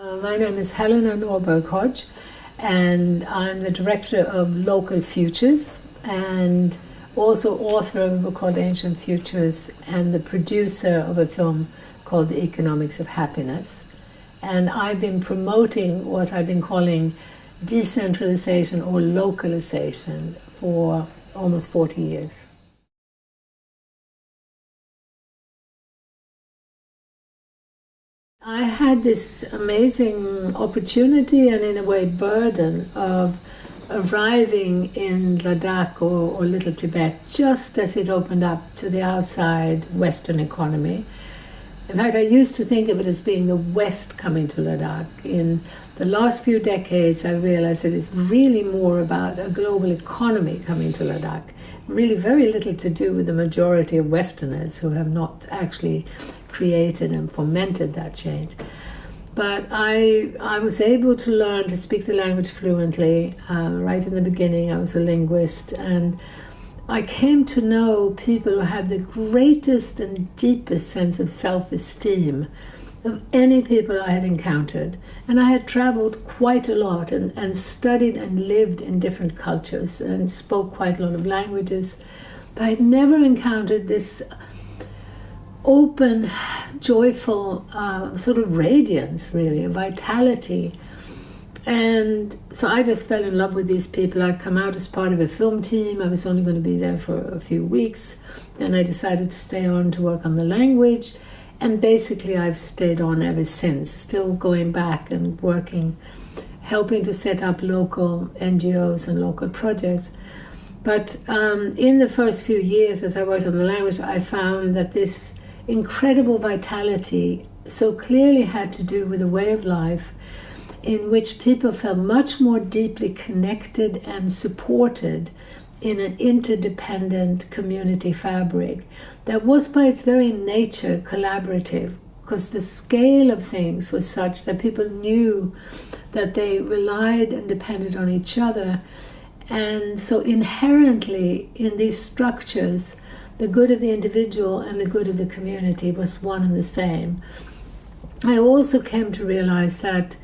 My name is Helena Norberg Hodge, and I'm the director of Local Futures and also author of a book called Ancient Futures and the producer of a film called The Economics of Happiness. And I've been promoting what I've been calling decentralization or localization for almost 40 years. I had this amazing opportunity and in a way burden of arriving in Ladakh or Little Tibet just as it opened up to the outside Western economy. In fact, I used to think of it as being the West coming to Ladakh. In the last few decades, I realized that it's really more about a global economy coming to Ladakh. Really very little to do with the majority of Westerners who have not actually created and fomented that change. But I was able to learn to speak the language fluently. Right in the beginning, I was a linguist, and I came to know people who had the greatest and deepest sense of self-esteem of any people I had encountered. And I had traveled quite a lot and studied and lived in different cultures and spoke quite a lot of languages. But I had never encountered this open, joyful sort of radiance, really, a vitality. And so I just fell in love with these people. I'd come out as part of a film team. I was only going to be there for a few weeks. Then I decided to stay on to work on the language. And basically I've stayed on ever since, still going back and working, helping to set up local NGOs and local projects. But in the first few years as I worked on the language, I found that this incredible vitality so clearly had to do with a way of life in which people felt much more deeply connected and supported in an interdependent community fabric that was by its very nature collaborative, because the scale of things was such that people knew that they relied and depended on each other. And so inherently in these structures, the good of the individual and the good of the community was one and the same. I also came to realize that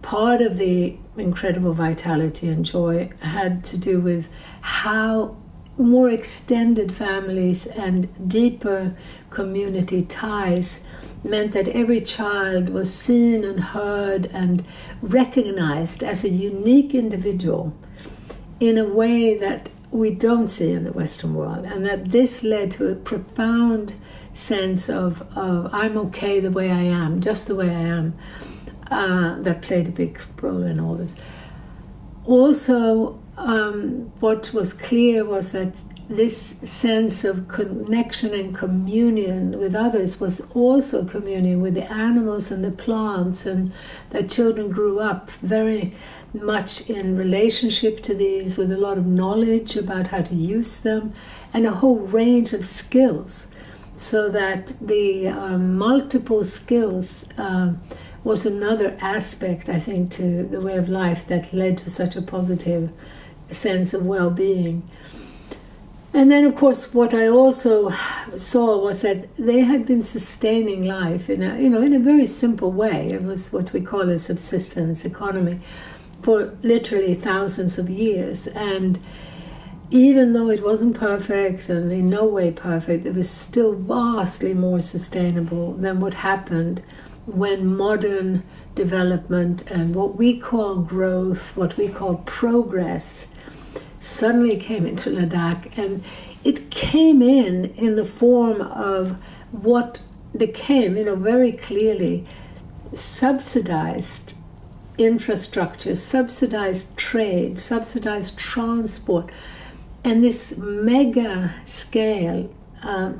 part of the incredible vitality and joy had to do with how more extended families and deeper community ties meant that every child was seen and heard and recognized as a unique individual in a way that we don't see in the Western world, and that this led to a profound sense of I'm okay the way I am, just the way I am, that played a big role in all this. Also, what was clear was that this sense of connection and communion with others was also communion with the animals and the plants, and that children grew up very much in relationship to these with a lot of knowledge about how to use them and a whole range of skills, so that the multiple skills was another aspect, I think, to the way of life that led to such a positive sense of well-being. And then, of course, what I also saw was that they had been sustaining life in a very simple way. It was what we call a subsistence economy for literally thousands of years. And even though it wasn't perfect and in no way perfect, it was still vastly more sustainable than what happened when modern development and what we call growth, what we call progress, suddenly came into Ladakh. And it came in the form of what became, very clearly subsidized infrastructure, subsidized trade, subsidized transport. And this mega scale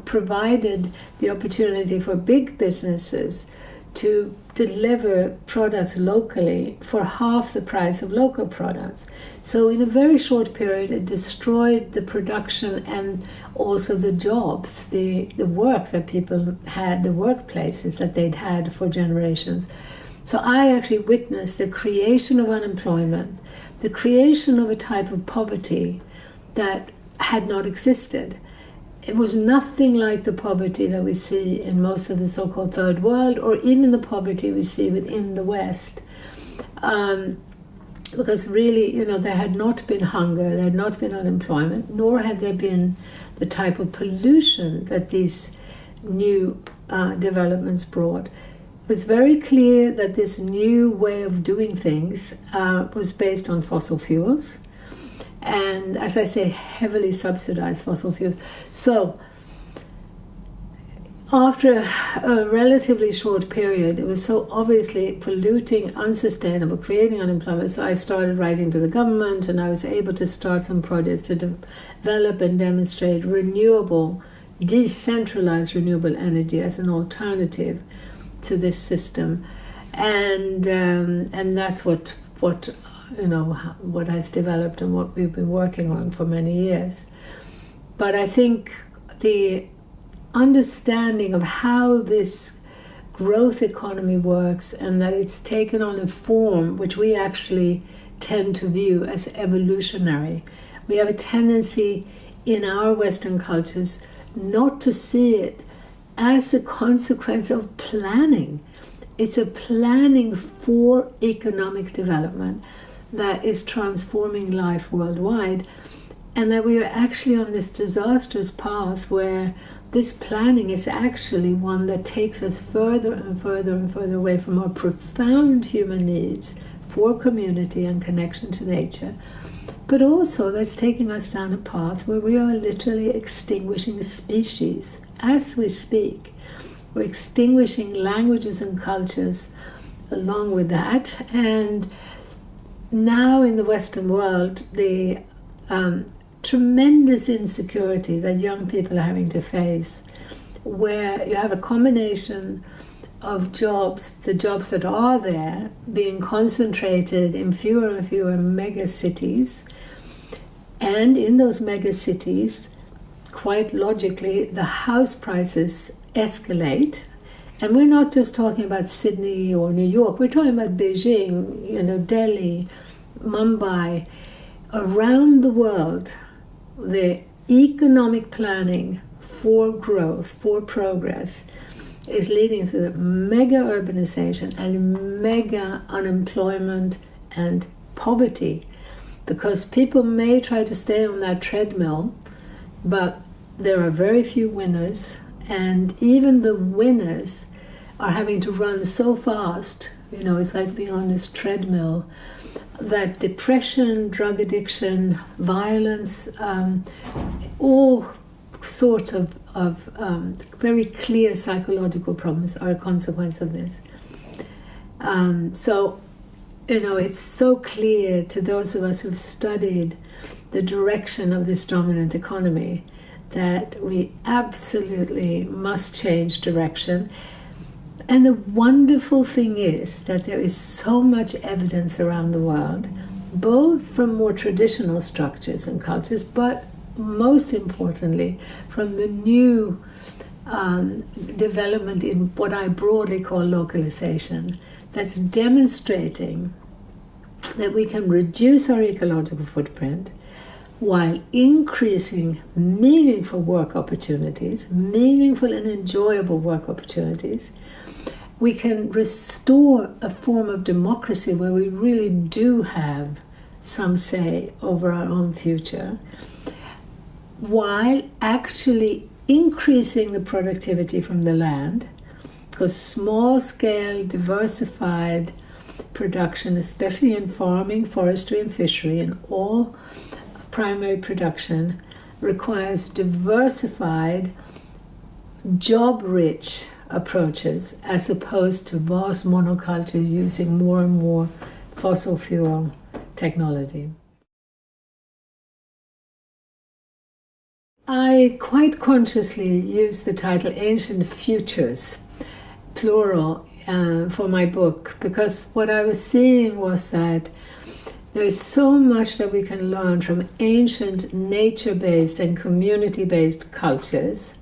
provided the opportunity for big businesses to deliver products locally for half the price of local products. So in a very short period, it destroyed the production and also the jobs, the work that people had, the workplaces that they'd had for generations. So I actually witnessed the creation of unemployment, the creation of a type of poverty that had not existed. It was nothing like the poverty that we see in most of the so-called third world, or even the poverty we see within the West. Because really, there had not been hunger, there had not been unemployment, nor had there been the type of pollution that these new developments brought. It was very clear that this new way of doing things was based on fossil fuels, and, as I say, heavily subsidized fossil fuels. So after a relatively short period, it was so obviously polluting, unsustainable, creating unemployment. So I started writing to the government, and I was able to start some projects to develop and demonstrate renewable, decentralized renewable energy as an alternative to this system, and that's what has developed and what we've been working on for many years. But I think the understanding of how this growth economy works, and that it's taken on a form which we actually tend to view as evolutionary. We have a tendency in our Western cultures not to see it as a consequence of planning. It's a planning for economic development that is transforming life worldwide, and that we are actually on this disastrous path where this planning is actually one that takes us further and further and further away from our profound human needs for community and connection to nature, but also that's taking us down a path where we are literally extinguishing species as we speak. We're extinguishing languages and cultures along with that. And now in the Western world, the tremendous insecurity that young people are having to face, where you have a combination of jobs, the jobs that are there, being concentrated in fewer and fewer mega cities. And in those mega cities, quite logically, the house prices escalate. And we're not just talking about Sydney or New York, we're talking about Beijing, Delhi, Mumbai. Around the world, the economic planning for growth, for progress, is leading to mega urbanization and mega unemployment and poverty, because people may try to stay on that treadmill, but there are very few winners, and even the winners are having to run so fast, it's like being on this treadmill, that depression, drug addiction, violence, all sorts of very clear psychological problems are a consequence of this. So it's so clear to those of us who've studied the direction of this dominant economy that we absolutely must change direction. And the wonderful thing is that there is so much evidence around the world, both from more traditional structures and cultures, but most importantly from the new development in what I broadly call localization, that's demonstrating that we can reduce our ecological footprint while increasing meaningful work opportunities, meaningful and enjoyable work opportunities. We can restore a form of democracy where we really do have some say over our own future, while actually increasing the productivity from the land, because small-scale, diversified production, especially in farming, forestry, and fishery, and all primary production, requires diversified, job-rich approaches, as opposed to vast monocultures using more and more fossil fuel technology. I quite consciously use the title Ancient Futures, plural, for my book, because what I was seeing was that there is so much that we can learn from ancient nature-based and community-based cultures,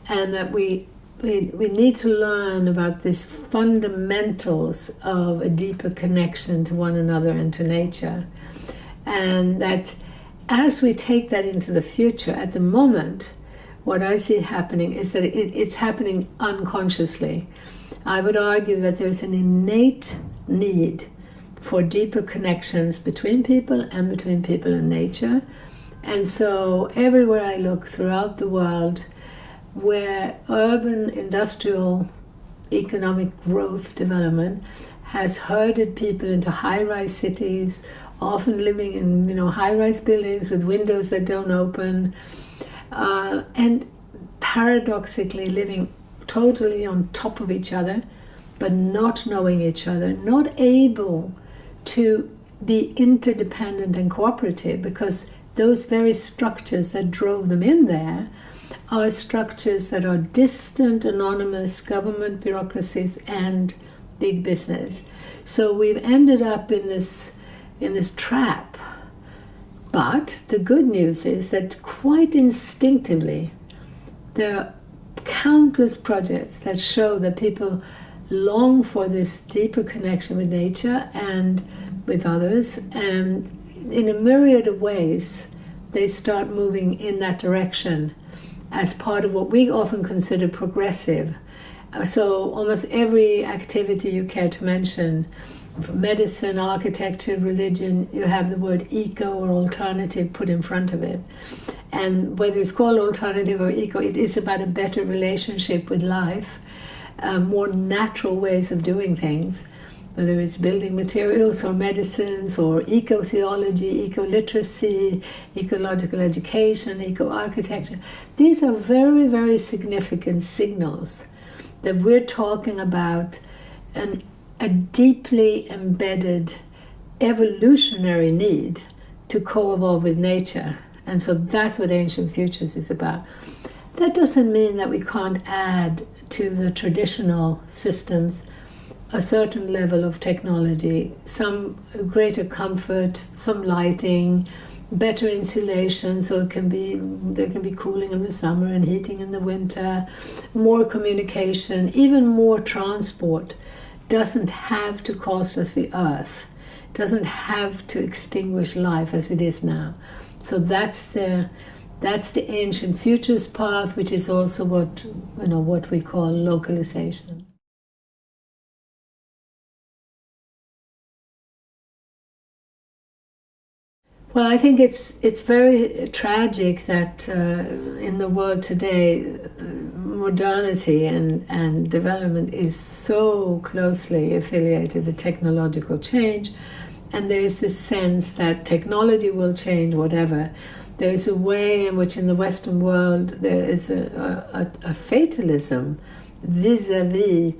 and that we need to learn about these fundamentals of a deeper connection to one another and to nature. And that as we take that into the future, at the moment, what I see happening is that it's happening unconsciously. I would argue that there's an innate need for deeper connections between people and between people and nature. And so everywhere I look throughout the world, where urban industrial economic growth development has herded people into high-rise cities, often living in high-rise buildings with windows that don't open, and paradoxically living totally on top of each other, but not knowing each other, not able to be interdependent and cooperative, because those very structures that drove them in there are structures that are distant, anonymous government bureaucracies and big business. So we've ended up in this trap. But the good news is that quite instinctively there are countless projects that show that people long for this deeper connection with nature and with others, and in a myriad of ways they start moving in that direction as part of what we often consider progressive. So almost every activity you care to mention, medicine, architecture, religion, you have the word eco or alternative put in front of it. And whether it's called alternative or eco, it is about a better relationship with life, more natural ways of doing things, whether it's building materials or medicines or eco-theology, eco-literacy, ecological education, eco-architecture. These are very, very significant signals that we're talking about a deeply embedded evolutionary need to co-evolve with nature. And so that's what Ancient Futures is about. That doesn't mean that we can't add to the traditional systems a certain level of technology, some greater comfort, some lighting, better insulation, so there can be cooling in the summer and heating in the winter, more communication, even more transport. Doesn't have to cost us the earth, doesn't have to extinguish life as it is now. So that's the Ancient Futures path, which is also what we call localization. Well, I think it's very tragic that in the world today, modernity and development is so closely affiliated with technological change, and there's this sense that technology will change whatever. There's a way in which in the Western world there is a fatalism vis-a-vis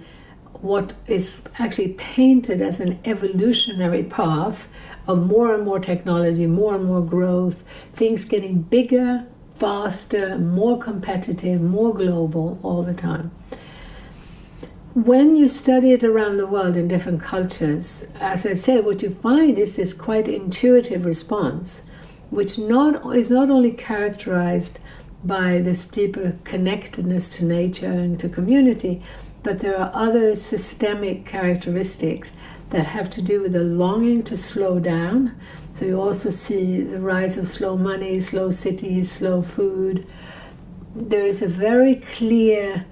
what is actually painted as an evolutionary path of more and more technology, more and more growth, things getting bigger, faster, more competitive, more global all the time. When you study it around the world in different cultures, as I said, what you find is this quite intuitive response, which is not only characterized by this deeper connectedness to nature and to community, but there are other systemic characteristics that have to do with the longing to slow down. So you also see the rise of slow money, slow cities, slow food. There is a very clear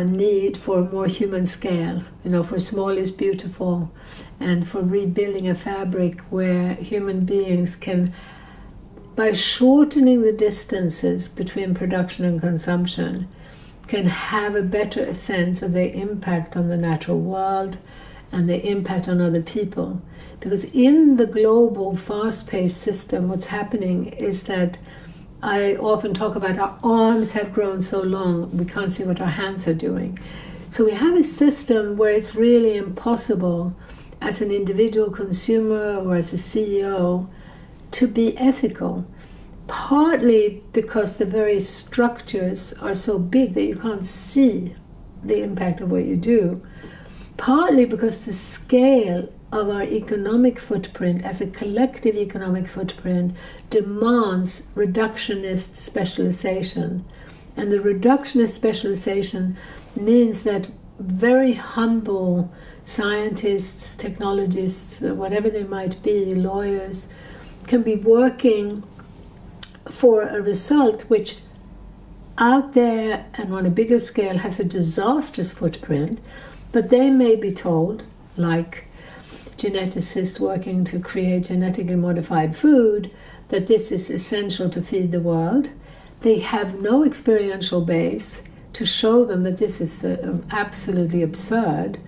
need for more human scale, for small is beautiful, and for rebuilding a fabric where human beings can, by shortening the distances between production and consumption, can have a better sense of their impact on the natural world and their impact on other people. Because in the global fast-paced system, what's happening is that I often talk about our arms have grown so long, we can't see what our hands are doing. So we have a system where it's really impossible as an individual consumer or as a CEO to be ethical. Partly because the very structures are so big that you can't see the impact of what you do. Partly because the scale of our economic footprint as a collective economic footprint demands reductionist specialization. And the reductionist specialization means that very humble scientists, technologists, whatever they might be, lawyers, can be working for a result which out there and on a bigger scale has a disastrous footprint, but they may be told, like, geneticists working to create genetically modified food, that this is essential to feed the world. They have no experiential base to show them that this is absolutely absurd.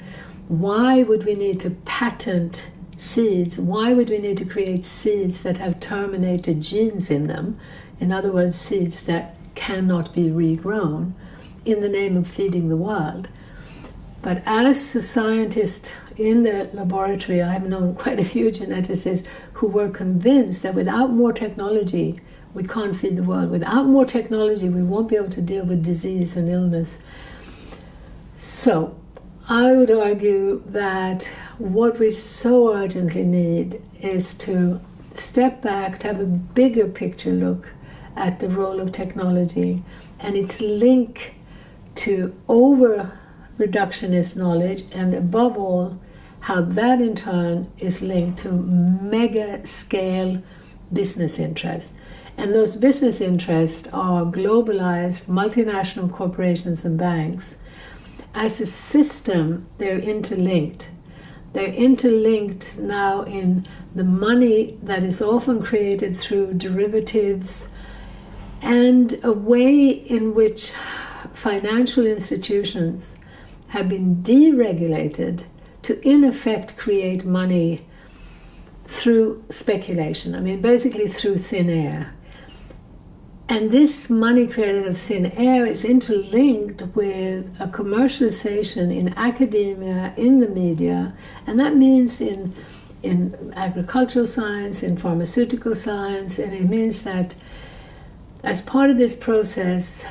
Why would we need to patent seeds? Why would we need to create seeds that have terminated genes in them? In other words, seeds that cannot be regrown in the name of feeding the world. But as a scientist in the laboratory, I have known quite a few geneticists who were convinced that without more technology, we can't feed the world. Without more technology, we won't be able to deal with disease and illness. So I would argue that what we so urgently need is to step back, to have a bigger picture look at the role of technology and its link to over-reductionist knowledge, and above all, how that in turn is linked to mega-scale business interests. And those business interests are globalized multinational corporations and banks. As a system, they're interlinked. They're interlinked now in the money that is often created through derivatives and a way in which financial institutions have been deregulated to, in effect, create money through speculation. I mean, basically through thin air. And this money created of thin air is interlinked with a commercialization in academia, in the media, and that means in agricultural science, in pharmaceutical science, and it means that as part of this process,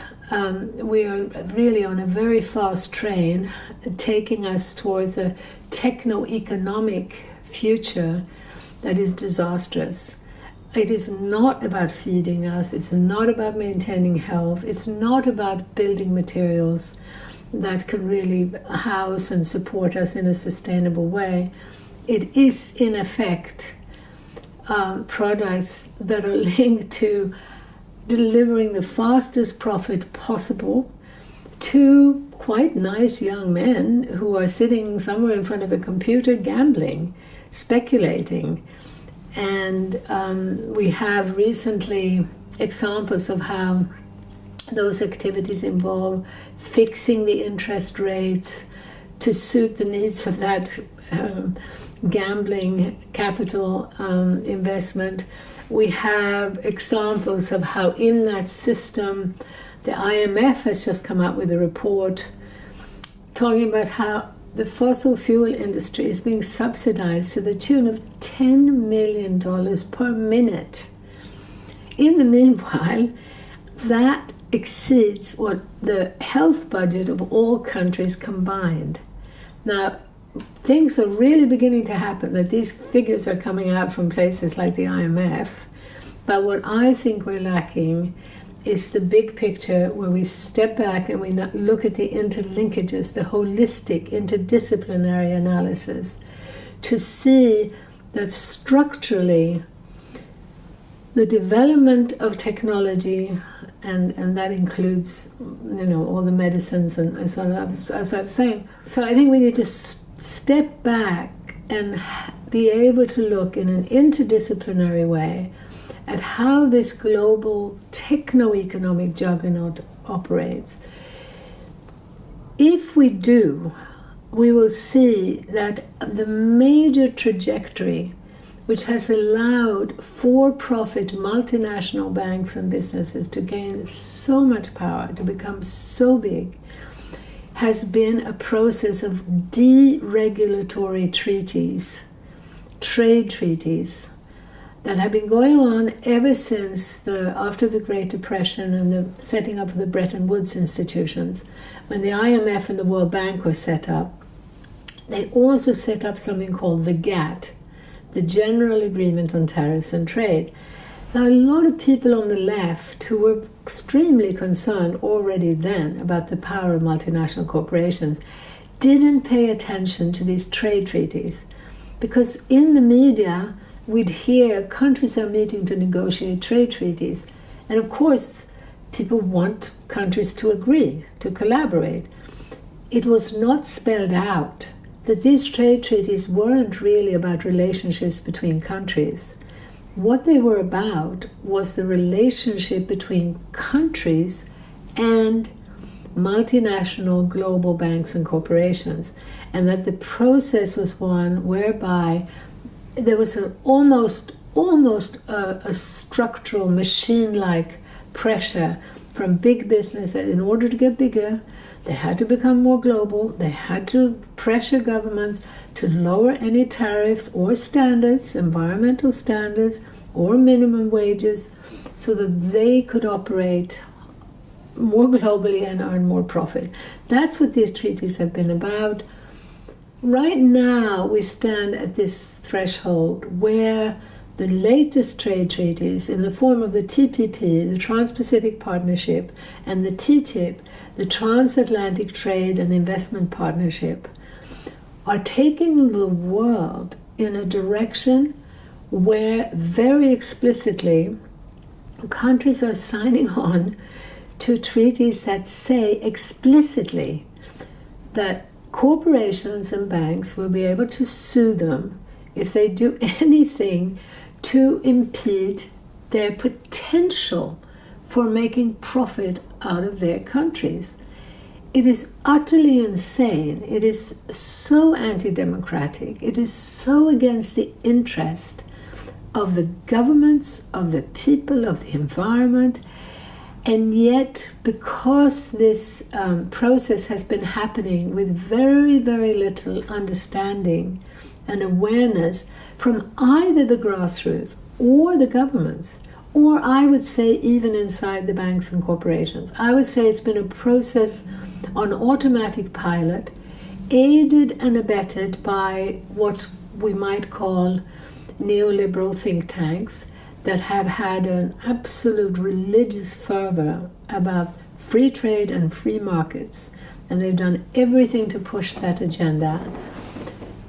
we are really on a very fast train taking us towards a techno-economic future that is disastrous. It is not about feeding us, it's not about maintaining health, it's not about building materials that can really house and support us in a sustainable way. It is, in effect, products that are linked to delivering the fastest profit possible to quite nice young men who are sitting somewhere in front of a computer gambling, speculating. And we have recently examples of how those activities involve fixing the interest rates to suit the needs of that gambling capital investment. We have examples of how in that system, the IMF has just come out with a report talking about how the fossil fuel industry is being subsidized to the tune of $10 million per minute. In the meanwhile, that exceeds what the health budget of all countries combined. Now, things are really beginning to happen, that these figures are coming out from places like the IMF. But what I think we're lacking is the big picture where we step back and we look at the interlinkages, the holistic, interdisciplinary analysis, to see that structurally the development of technology, and that includes, all the medicines and as I was saying. So I think we need to step back and be able to look in an interdisciplinary way at how this global techno-economic juggernaut operates. If we do, we will see that the major trajectory which has allowed for-profit multinational banks and businesses to gain so much power, to become so big, has been a process of deregulatory treaties, trade treaties, that have been going on ever since after the Great Depression and the setting up of the Bretton Woods institutions. When the IMF and the World Bank were set up, they also set up something called the GATT, the General Agreement on Tariffs and Trade. Now, a lot of people on the left who were extremely concerned already then about the power of multinational corporations didn't pay attention to these trade treaties, because in the media we'd hear countries are meeting to negotiate trade treaties. And of course, people want countries to agree, to collaborate. It was not spelled out that these trade treaties weren't really about relationships between countries. What they were about was the relationship between countries and multinational global banks and corporations, and that the process was one whereby there was an almost a structural machine-like pressure from big business that in order to get bigger, they had to become more global. They had to pressure governments to lower any tariffs or standards, environmental standards or minimum wages, so that they could operate more globally and earn more profit. That's what these treaties have been about. Right now, we stand at this threshold where the latest trade treaties in the form of the TPP, the Trans-Pacific Partnership, and the TTIP, the Transatlantic Trade and Investment Partnership, are taking the world in a direction where very explicitly countries are signing on to treaties that say explicitly that corporations and banks will be able to sue them if they do anything to impede their potential for making profit out of their countries. It is utterly insane. It is so anti-democratic. It is so against the interest of the governments, of the people, of the environment. And yet, because this process has been happening with very, very little understanding and awareness from either the grassroots or the governments, or I would say even inside the banks and corporations, I would say it's been a process on automatic pilot, aided and abetted by what we might call neoliberal think tanks that have had an absolute religious fervor about free trade and free markets, and they've done everything to push that agenda.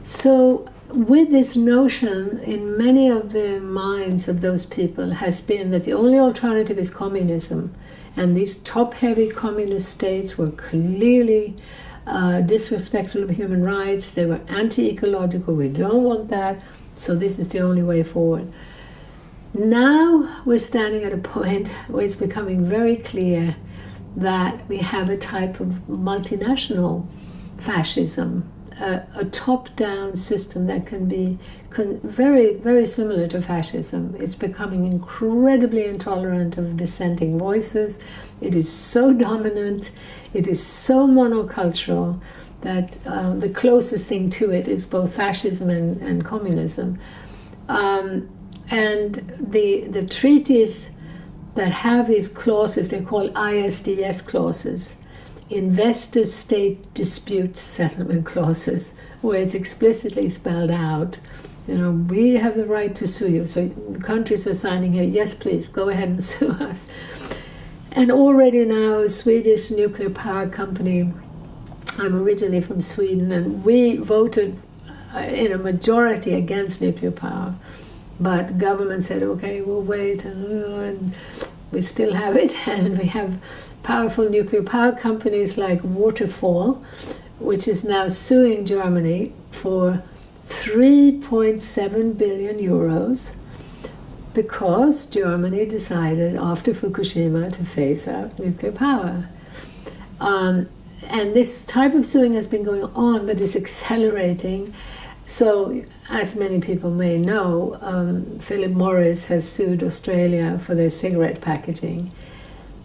So with this notion in many of the minds of those people has been that the only alternative is communism, and these top-heavy communist states were clearly disrespectful of human rights, they were anti-ecological, we don't want that, so this is the only way forward. Now we're standing at a point where it's becoming very clear that we have a type of multinational fascism, a top-down system that can be very, very similar to fascism. It's becoming incredibly intolerant of dissenting voices. It is so dominant, it is so monocultural that the closest thing to it is both fascism and communism. And the treaties that have these clauses, they're called ISDS clauses, investor-state dispute settlement clauses, where it's explicitly spelled out, we have the right to sue you. So countries are signing here, yes, please, go ahead and sue us. And already now, a Swedish nuclear power company, I'm originally from Sweden, and we voted in a majority against nuclear power. But government said, okay, we'll wait, and we still have it. And we have powerful nuclear power companies like Waterfall, which is now suing Germany for 3.7 billion euros because Germany decided after Fukushima to phase out nuclear power. And this type of suing has been going on, but it's accelerating. So, as many people may know, Philip Morris has sued Australia for their cigarette packaging.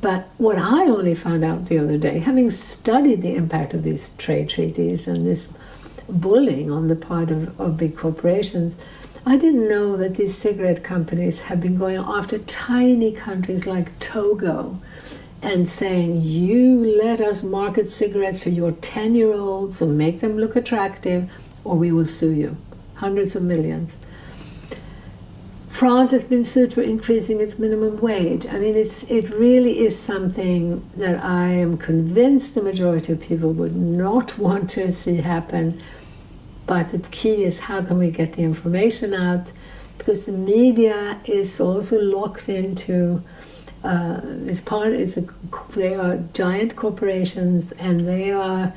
But what I only found out the other day, having studied the impact of these trade treaties and this bullying on the part of big corporations, I didn't know that these cigarette companies have been going after tiny countries like Togo and saying, you let us market cigarettes to your 10-year-olds and make them look attractive, or we will sue you. Hundreds of millions. France has been sued for increasing its minimum wage. I mean, it really is something that I am convinced the majority of people would not want to see happen. But the key is, how can we get the information out? Because the media is also locked into they are giant corporations, and they are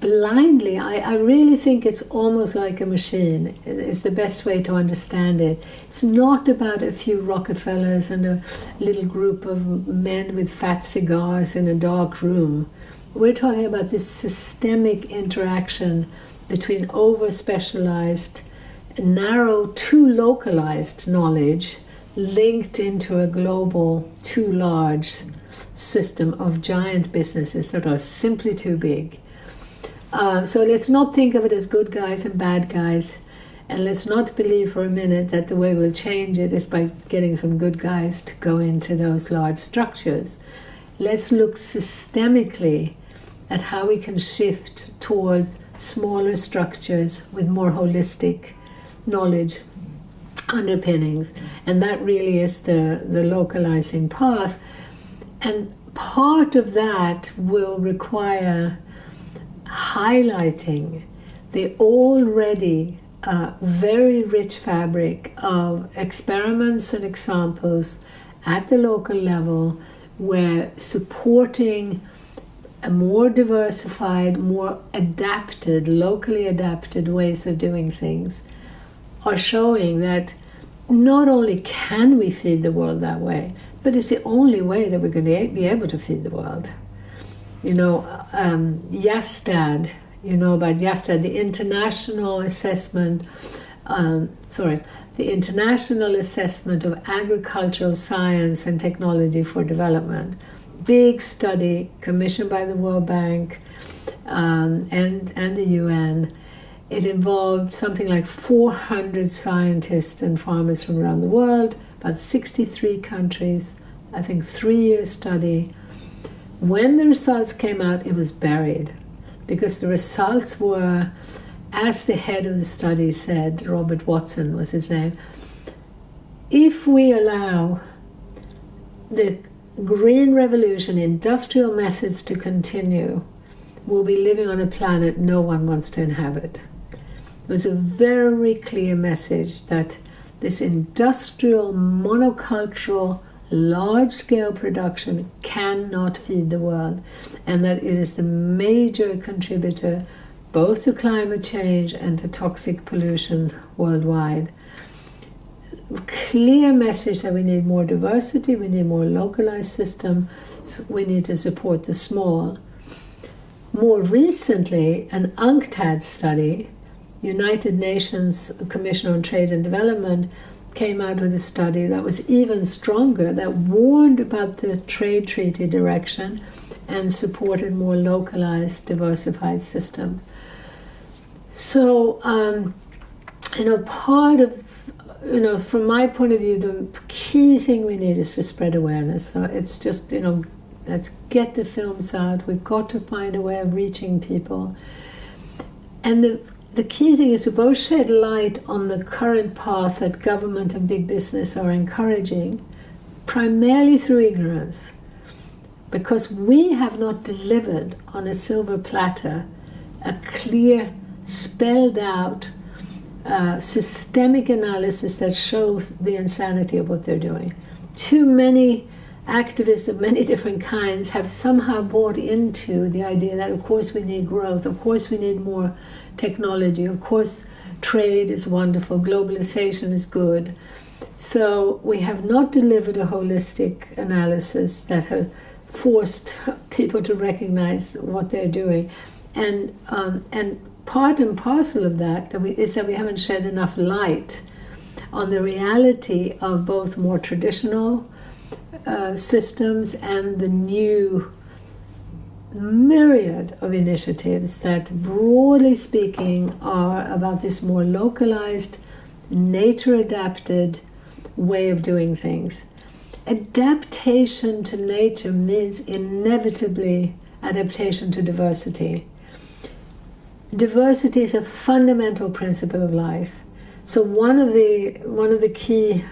blindly. I really think it's almost like a machine. It's the best way to understand it. It's not about a few Rockefellers and a little group of men with fat cigars in a dark room. We're talking about this systemic interaction between over-specialized, narrow, too localized knowledge linked into a global, too large system of giant businesses that are simply too big. So let's not think of it as good guys and bad guys, and let's not believe for a minute that the way we'll change it is by getting some good guys to go into those large structures. Let's look systemically at how we can shift towards smaller structures with more holistic knowledge underpinnings, and that really is the localizing path. And part of that will require highlighting the already very rich fabric of experiments and examples at the local level where supporting a more diversified, more adapted, locally adapted ways of doing things are showing that not only can we feed the world that way, but it's the only way that we're going to be able to feed the world. You know, YASTAD, you know about YASTAD, the International Assessment, the International Assessment of Agricultural Science and Technology for Development. Big study commissioned by the World Bank and the UN. It involved something like 400 scientists and farmers from around the world, about 63 countries, I think 3-year study. When the results came out, it was buried because the results were, as the head of the study said, Robert Watson was his name, if we allow the green revolution, industrial methods to continue, we'll be living on a planet no one wants to inhabit. It was a very clear message that this industrial, monocultural, large-scale production cannot feed the world, and that it is the major contributor both to climate change and to toxic pollution worldwide. Clear message that we need more diversity, we need more localized system, we need to support the small. More recently, an UNCTAD study, United Nations Commission on Trade and Development, came out with a study that was even stronger, that warned about the trade treaty direction and supported more localized, diversified systems. So, part of, from my point of view, the key thing we need is to spread awareness. So it's just, let's get the films out. We've got to find a way of reaching people. And the key thing is to both shed light on the current path that government and big business are encouraging, primarily through ignorance, because we have not delivered on a silver platter a clear, spelled out, systemic analysis that shows the insanity of what they're doing. Too many activists of many different kinds have somehow bought into the idea that of course we need growth, of course we need more technology, of course trade is wonderful, globalization is good. So we have not delivered a holistic analysis that have forced people to recognize what they're doing. And part and parcel of that is that we haven't shed enough light on the reality of both more traditional systems and the new myriad of initiatives that, broadly speaking, are about this more localized, nature-adapted way of doing things. Adaptation to nature means inevitably adaptation to diversity. Diversity is a fundamental principle of life. So one of the key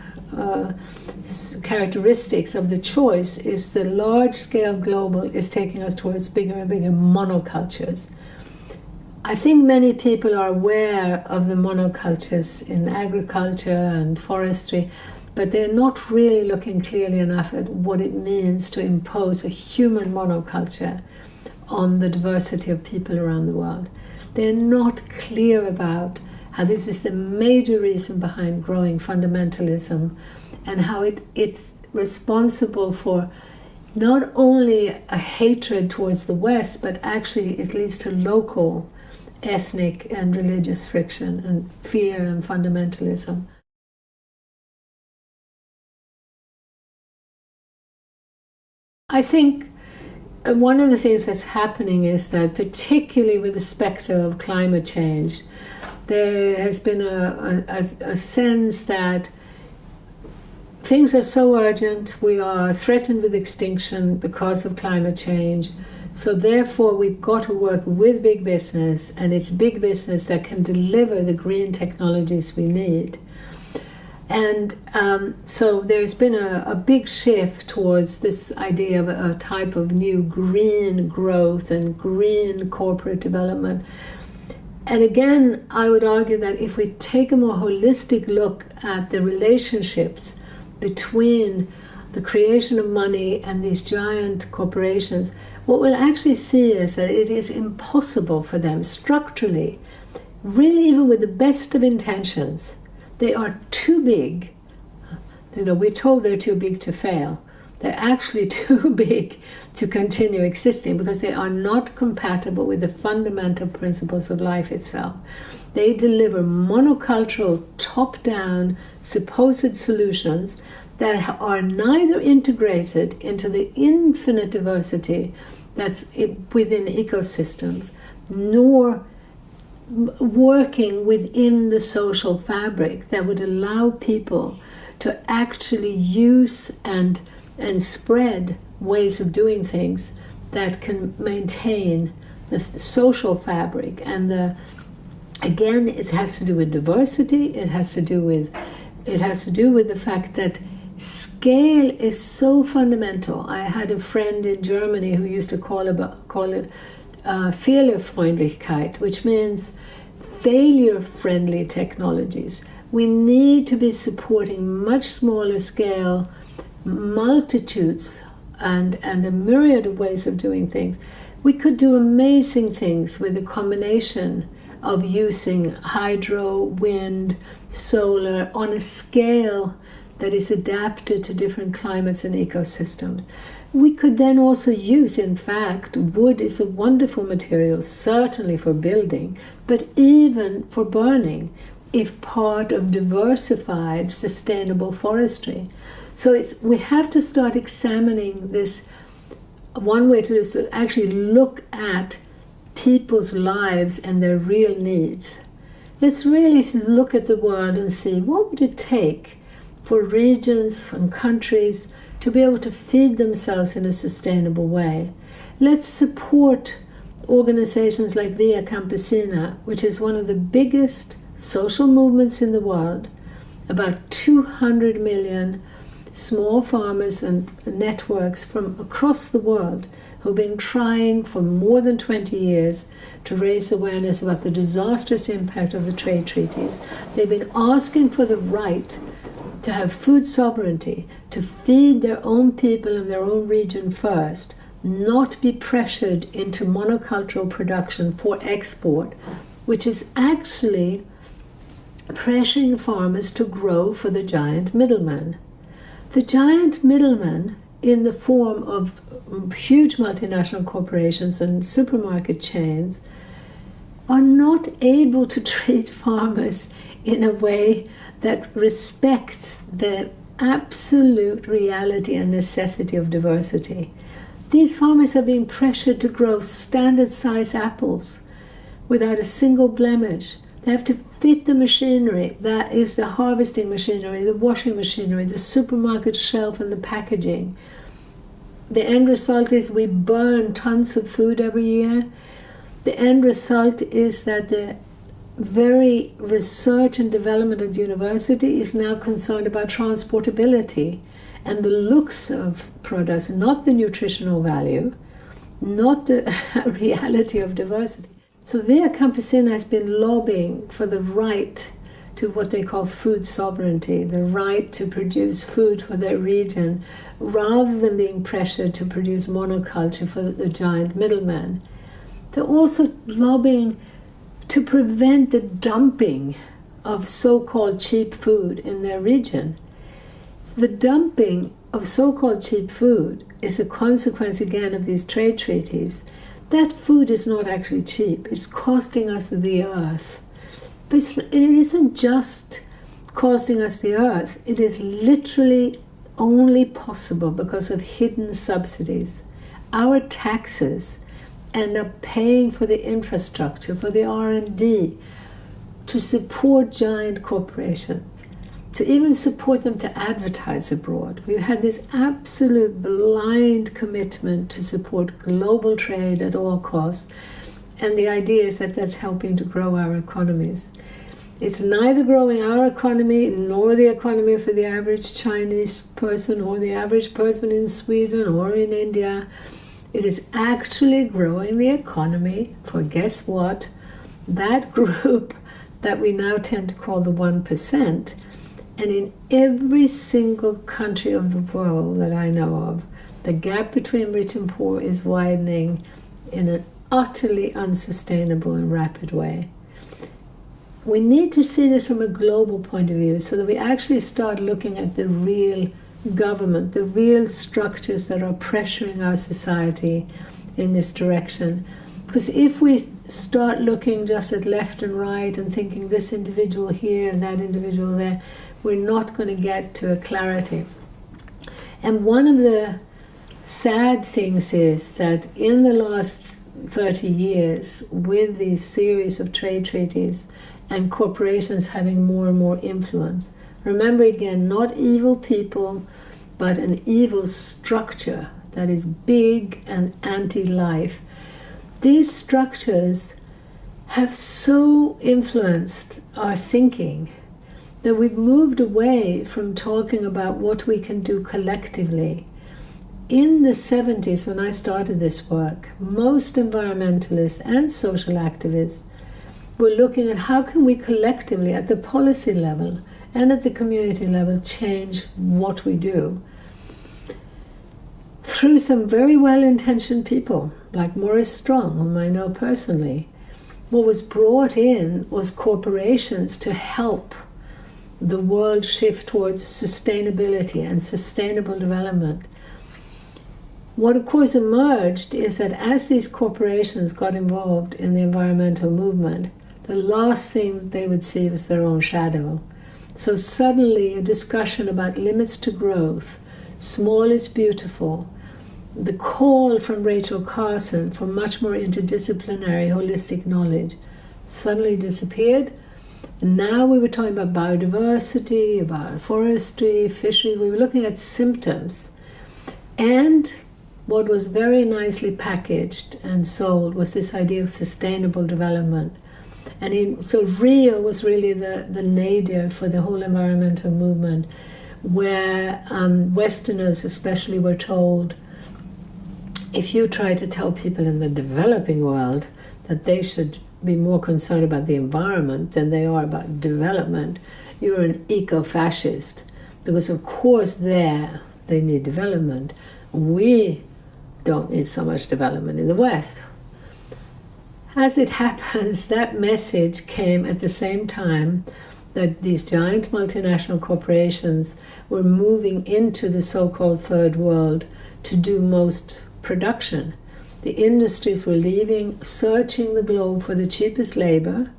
characteristics of the choice is the large-scale global is taking us towards bigger and bigger monocultures. I think many people are aware of the monocultures in agriculture and forestry, but they're not really looking clearly enough at what it means to impose a human monoculture on the diversity of people around the world. They're not clear about how this is the major reason behind growing fundamentalism, and how it's responsible for not only a hatred towards the West, but actually it leads to local ethnic and religious friction and fear and fundamentalism. I think one of the things that's happening is that, particularly with the specter of climate change, there has been a sense that things are so urgent, we are threatened with extinction because of climate change, so therefore we've got to work with big business, and it's big business that can deliver the green technologies we need. And so there's been a big shift towards this idea of a type of new green growth and green corporate development. And again, I would argue that if we take a more holistic look at the relationships between the creation of money and these giant corporations, what we'll actually see is that it is impossible for them structurally, really even with the best of intentions. They are too big. We're told they're too big to fail. They're actually too big to continue existing because they are not compatible with the fundamental principles of life itself. They deliver monocultural, top-down, supposed solutions that are neither integrated into the infinite diversity that's within ecosystems, nor working within the social fabric that would allow people to actually use and spread ways of doing things that can maintain the social fabric. And again, it has to do with diversity. It has to do with the fact that scale is so fundamental. I had a friend in Germany who used to call it Fehlerfreundlichkeit, which means failure-friendly technologies. We need to be supporting much smaller scale multitudes and a myriad of ways of doing things. We could do amazing things with a combination of using hydro, wind, solar on a scale that is adapted to different climates and ecosystems. We could then also use, in fact, wood is a wonderful material, certainly for building, but even for burning, if part of diversified, sustainable forestry. So we have to start examining this. One way to do is to actually look at people's lives and their real needs. Let's really look at the world and see what would it take for regions and countries to be able to feed themselves in a sustainable way. Let's support organizations like Via Campesina, which is one of the biggest social movements in the world. About 200 million small farmers and networks from across the world who've been trying for more than 20 years to raise awareness about the disastrous impact of the trade treaties. They've been asking for the right to have food sovereignty, to feed their own people in their own region first, not be pressured into monocultural production for export, which is actually pressuring farmers to grow for the giant middleman. The giant middlemen, in the form of huge multinational corporations and supermarket chains, are not able to treat farmers in a way that respects the absolute reality and necessity of diversity. These farmers are being pressured to grow standard-size apples without a single blemish. They have to fit the machinery, that is the harvesting machinery, the washing machinery, the supermarket shelf and the packaging. The end result is we burn tons of food every year. The end result is that the very research and development at university is now concerned about transportability and the looks of products, not the nutritional value, not the reality of diversity. So Via Campesina has been lobbying for the right to what they call food sovereignty, the right to produce food for their region, rather than being pressured to produce monoculture for the giant middleman. They're also lobbying to prevent the dumping of so-called cheap food in their region. The dumping of so-called cheap food is a consequence, again, of these trade treaties. That food is not actually cheap. It's costing us the earth. But it isn't just costing us the earth. It is literally only possible because of hidden subsidies. Our taxes end up paying for the infrastructure, for the R&D, to support giant corporations, to even support them to advertise abroad. We've had this absolute blind commitment to support global trade at all costs, and the idea is that that's helping to grow our economies. It's neither growing our economy nor the economy for the average Chinese person or the average person in Sweden or in India. It is actually growing the economy for, guess what, that group that we now tend to call the 1%. And in every single country of the world that I know of, the gap between rich and poor is widening in an utterly unsustainable and rapid way. We need to see this from a global point of view so that we actually start looking at the real government, the real structures that are pressuring our society in this direction. Because if we start looking just at left and right and thinking this individual here and that individual there, we're not going to get to a clarity. And one of the sad things is that in the last 30 years, with these series of trade treaties and corporations having more and more influence, remember again, not evil people, but an evil structure that is big and anti-life. These structures have so influenced our thinking that we've moved away from talking about what we can do collectively. In the 70s, when I started this work, most environmentalists and social activists were looking at how can we collectively, at the policy level and at the community level, change what we do. Through some very well-intentioned people, like Maurice Strong, whom I know personally, what was brought in was corporations to help the world shift towards sustainability and sustainable development. What of course emerged is that as these corporations got involved in the environmental movement, the last thing they would see was their own shadow. So suddenly a discussion about limits to growth, small is beautiful, the call from Rachel Carson for much more interdisciplinary holistic knowledge suddenly disappeared. And now we were talking about biodiversity, about forestry, fishery. We were looking at symptoms. And what was very nicely packaged and sold was this idea of sustainable development. And so Rio was really the nadir for the whole environmental movement, where Westerners especially were told, if you try to tell people in the developing world that they should be more concerned about the environment than they are about development, you're an eco-fascist. Because of course they need development. We don't need so much development in the West. As it happens, that message came at the same time that these giant multinational corporations were moving into the so-called third world to do most production. The industries were leaving, searching the globe for the cheapest labor.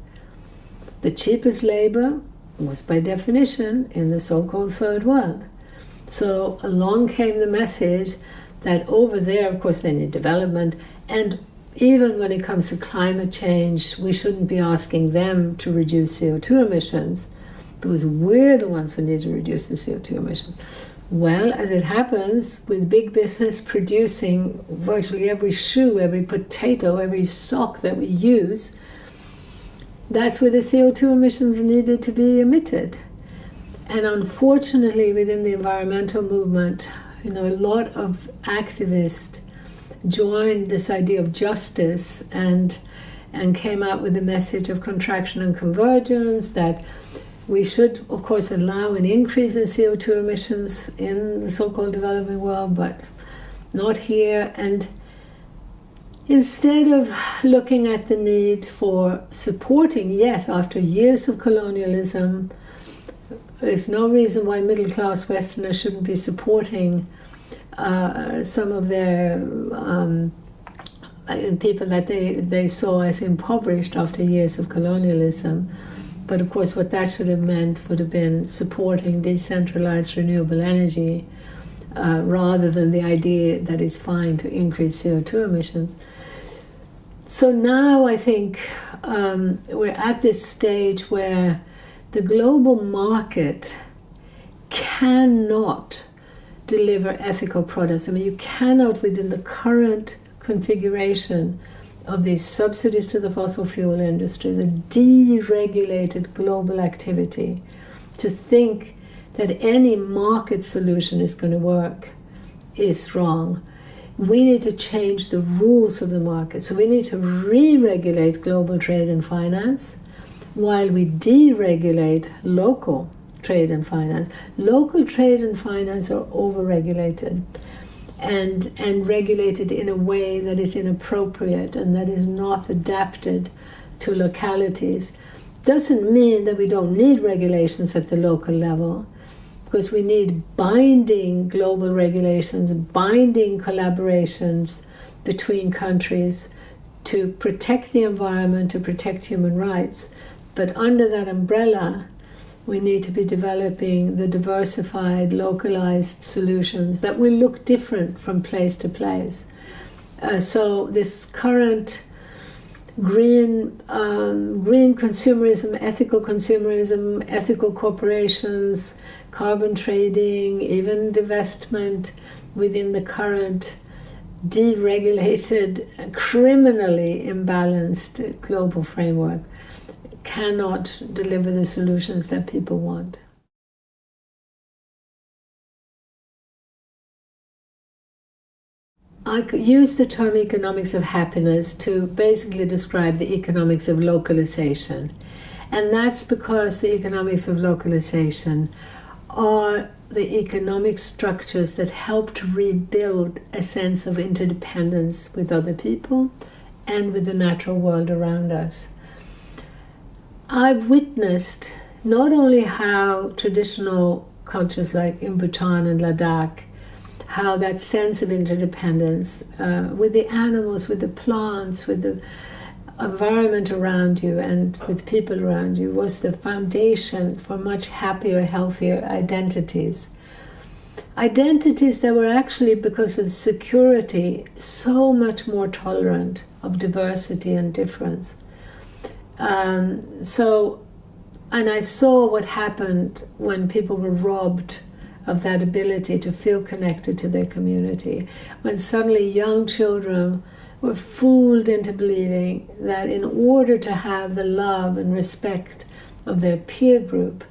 The cheapest labor was by definition in the so-called third world. So along came the message that over there, of course, they need development, and even when it comes to climate change, we shouldn't be asking them to reduce CO2 emissions, because we're the ones who need to reduce the CO2 emissions. Well, as it happens, with big business producing virtually every shoe, every potato, every sock that we use, that's where the CO2 emissions needed to be emitted. And unfortunately, within the environmental movement, a lot of activists joined this idea of justice and came out with the message of contraction and convergence, that We should, of course, allow an increase in CO2 emissions in the so-called developing world, but not here. And instead of looking at the need for supporting, yes, after years of colonialism, there's no reason why middle-class Westerners shouldn't be supporting some of their people that they saw as impoverished after years of colonialism. But of course, what that should have meant would have been supporting decentralized renewable energy rather than the idea that it's fine to increase CO2 emissions. So now I think we're at this stage where the global market cannot deliver ethical products. I mean, you cannot, within the current configuration of these subsidies to the fossil fuel industry, the deregulated global activity, to think that any market solution is going to work is wrong. We need to change the rules of the market. So we need to re-regulate global trade and finance while we deregulate local trade and finance. Local trade and finance are overregulated and regulated in a way that is inappropriate and that is not adapted to localities. Doesn't mean that we don't need regulations at the local level, because we need binding global regulations, binding collaborations between countries to protect the environment, to protect human rights. But under that umbrella, we need to be developing the diversified, localized solutions that will look different from place to place. So this current green consumerism, ethical corporations, carbon trading, even divestment within the current deregulated, criminally imbalanced global framework cannot deliver the solutions that people want. I could use the term economics of happiness to basically describe the economics of localization. And that's because the economics of localization are the economic structures that help to rebuild a sense of interdependence with other people and with the natural world around us. I've witnessed not only how traditional cultures like in Bhutan and Ladakh, how that sense of interdependence with the animals, with the plants, with the environment around you and with people around you was the foundation for much happier, healthier identities. Identities that were actually, because of security, so much more tolerant of diversity and difference. And I saw what happened when people were robbed of that ability to feel connected to their community, when suddenly young children were fooled into believing that in order to have the love and respect of their peer group,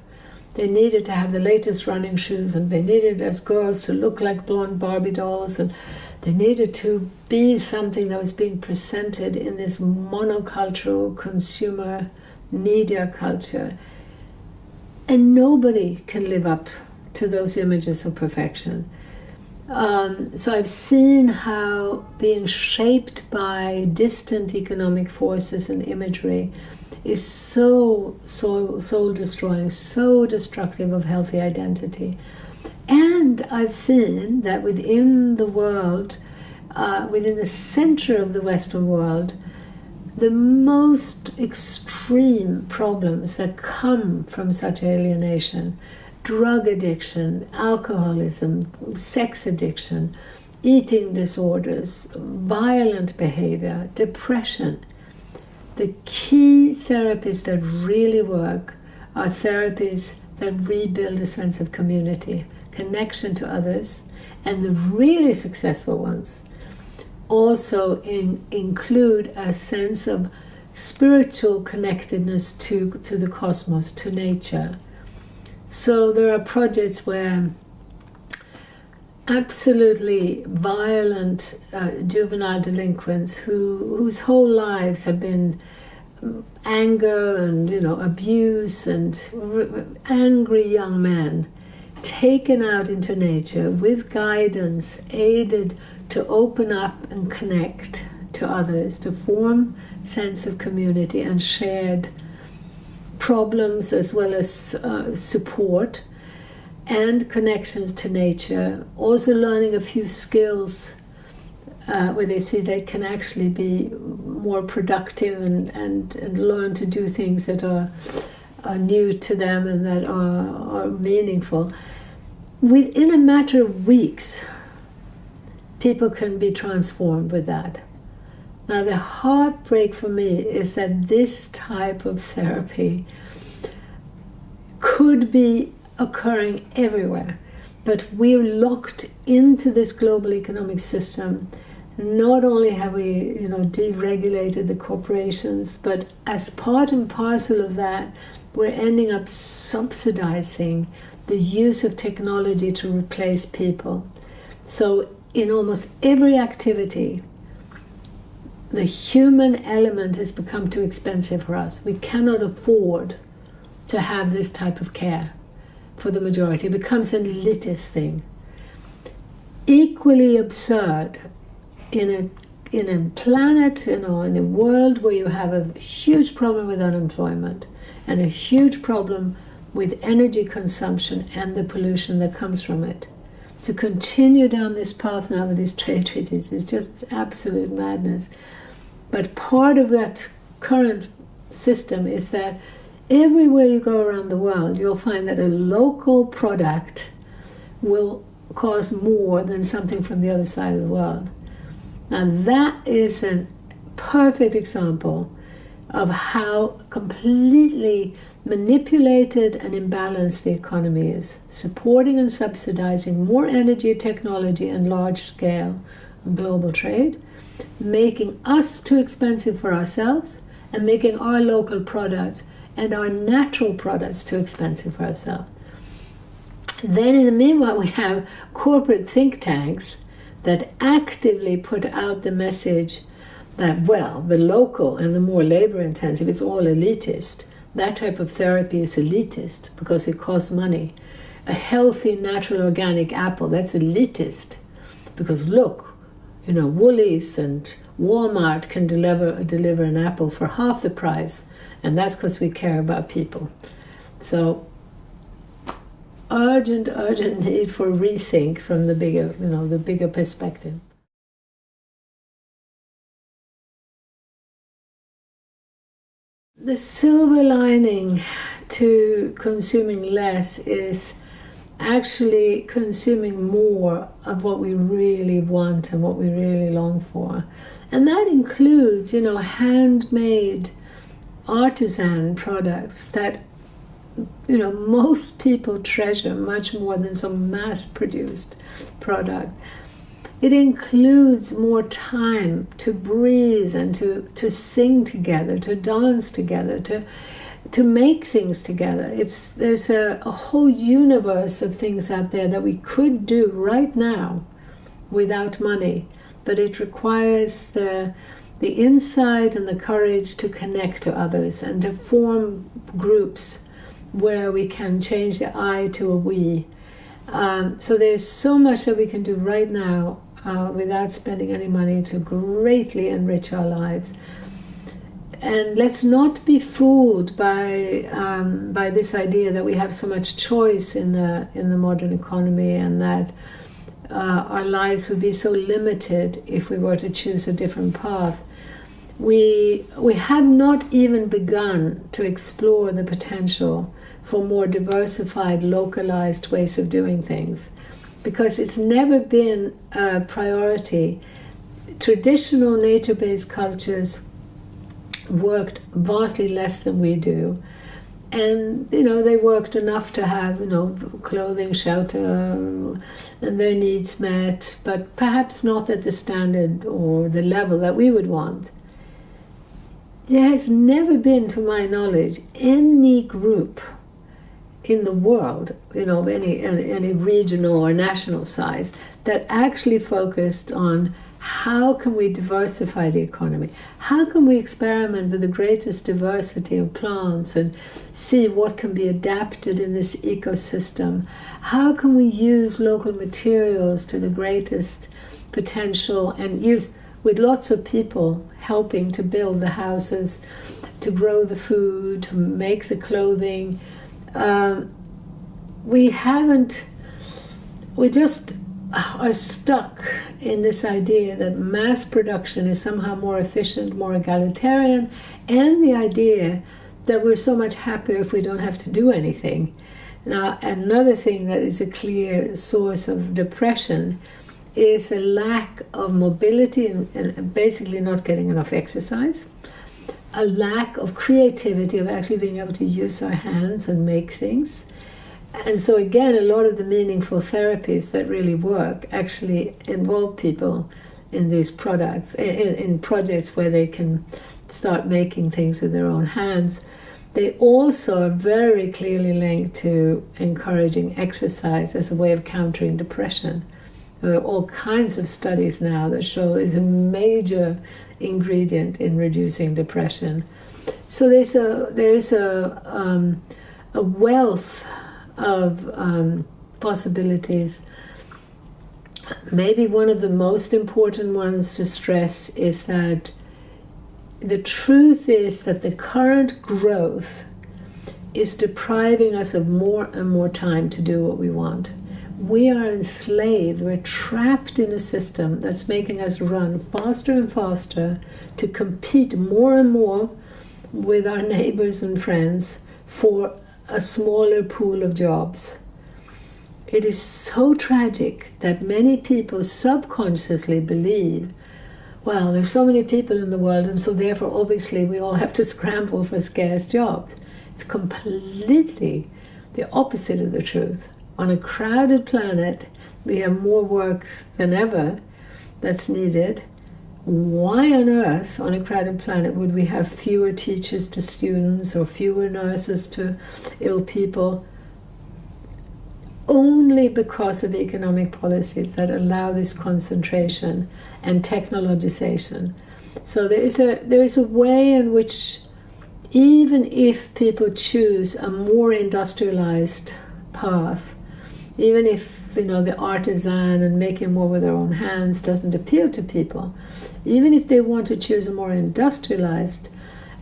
they needed to have the latest running shoes, and they needed, as girls, to look like blonde Barbie dolls, and they needed to be something that was being presented in this monocultural consumer media culture. And nobody can live up to those images of perfection. So I've seen how being shaped by distant economic forces and imagery is so soul-destroying, so destructive of healthy identity. And I've seen that within the world, within the center of the Western world, the most extreme problems that come from such alienation, drug addiction, alcoholism, sex addiction, eating disorders, violent behavior, depression. The key therapies that really work are therapies that rebuild a sense of community, connection to others, and the really successful ones also include a sense of spiritual connectedness to the cosmos, to nature. So there are projects where absolutely violent juvenile delinquents whose whole lives have been anger and, abuse, and angry young men taken out into nature with guidance, aided to open up and connect to others, to form sense of community and shared problems as well as support and connections to nature. Also learning a few skills where they see they can actually be more productive and learn to do things that are new to them and that are meaningful. Within a matter of weeks, people can be transformed with that. Now, the heartbreak for me is that this type of therapy could be occurring everywhere, but we're locked into this global economic system. Not only have we, deregulated the corporations, but as part and parcel of that, we're ending up subsidizing the use of technology to replace people. So in almost every activity, the human element has become too expensive for us. We cannot afford to have this type of care for the majority. It becomes an elitist thing. Equally absurd in a planet, in a world where you have a huge problem with unemployment and a huge problem with energy consumption and the pollution that comes from it. To continue down this path now with these trade treaties is just absolute madness. But part of that current system is that everywhere you go around the world, you'll find that a local product will cost more than something from the other side of the world. Now that is a perfect example of how completely manipulated and imbalanced the economy is, supporting and subsidizing more energy, technology, and large-scale global trade, making us too expensive for ourselves, and making our local products and our natural products too expensive for ourselves. Then in the meanwhile, we have corporate think tanks that actively put out the message that, well, the local and the more labor-intensive, it's all elitist. That type of therapy is elitist because it costs money. A healthy, natural, organic apple, that's elitist because look, Woolies and Walmart can deliver an apple for half the price, and that's because we care about people. So urgent need for rethink from the bigger perspective. The silver lining to consuming less is actually consuming more of what we really want and what we really long for. And that includes, handmade artisan products that, most people treasure much more than some mass-produced product. It includes more time to breathe and to sing together, to dance together, to make things together. There's a whole universe of things out there that we could do right now without money, but it requires the insight and the courage to connect to others and to form groups where we can change the I to a we. So there's so much that we can do right now without spending any money to greatly enrich our lives. And let's not be fooled by this idea that we have so much choice in the modern economy and that our lives would be so limited if we were to choose a different path. We have not even begun to explore the potential for more diversified, localized ways of doing things, because it's never been a priority. Traditional nature-based cultures worked vastly less than we do, and they worked enough to have clothing, shelter, and their needs met, but perhaps not at the standard or the level that we would want. There has never been, to my knowledge, any group in the world, of any regional or national size, that actually focused on How can we diversify the economy? How can we experiment with the greatest diversity of plants and see what can be adapted in this ecosystem? How can we use local materials to the greatest potential and use, with lots of people helping to build the houses, to grow the food, to make the clothing? We just are stuck in this idea that mass production is somehow more efficient, more egalitarian, and the idea that we're so much happier if we don't have to do anything. Now, another thing that is a clear source of depression is a lack of mobility and basically not getting enough exercise, a lack of creativity, of actually being able to use our hands and make things. And so again, a lot of the meaningful therapies that really work actually involve people in these products, in projects where they can start making things with their own hands. They also are very clearly linked to encouraging exercise as a way of countering depression. There are all kinds of studies now that show it's a major ingredient in reducing depression. So there is a wealth of possibilities. Maybe one of the most important ones to stress is that the truth is that the current growth is depriving us of more and more time to do what we want. We are enslaved, we're trapped in a system that's making us run faster and faster to compete more and more with our neighbors and friends for a smaller pool of jobs. It is so tragic that many people subconsciously believe, well, there's so many people in the world, and so therefore obviously we all have to scramble for scarce jobs. It's completely the opposite of the truth. On a crowded planet, we have more work than ever that's needed. Why on earth, on a crowded planet, would we have fewer teachers to students or fewer nurses to ill people? Only because of economic policies that allow this concentration and technologization. So there is a way in which, even if people choose a more industrialized path, even if the artisan and making more with their own hands doesn't appeal to people, even if they want to choose a more industrialized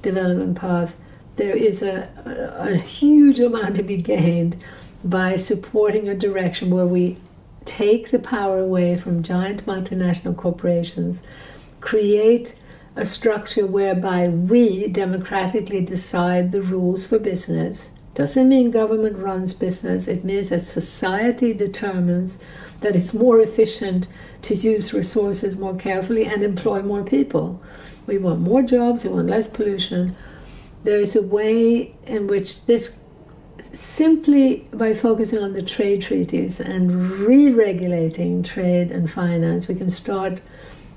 development path, there is a huge amount to be gained by supporting a direction where we take the power away from giant multinational corporations, create a structure whereby we democratically decide the rules for business. Doesn't mean government runs business. It means that society determines that it's more efficient to use resources more carefully and employ more people. We want more jobs, we want less pollution. There is a way in which this, simply by focusing on the trade treaties and re-regulating trade and finance, we can start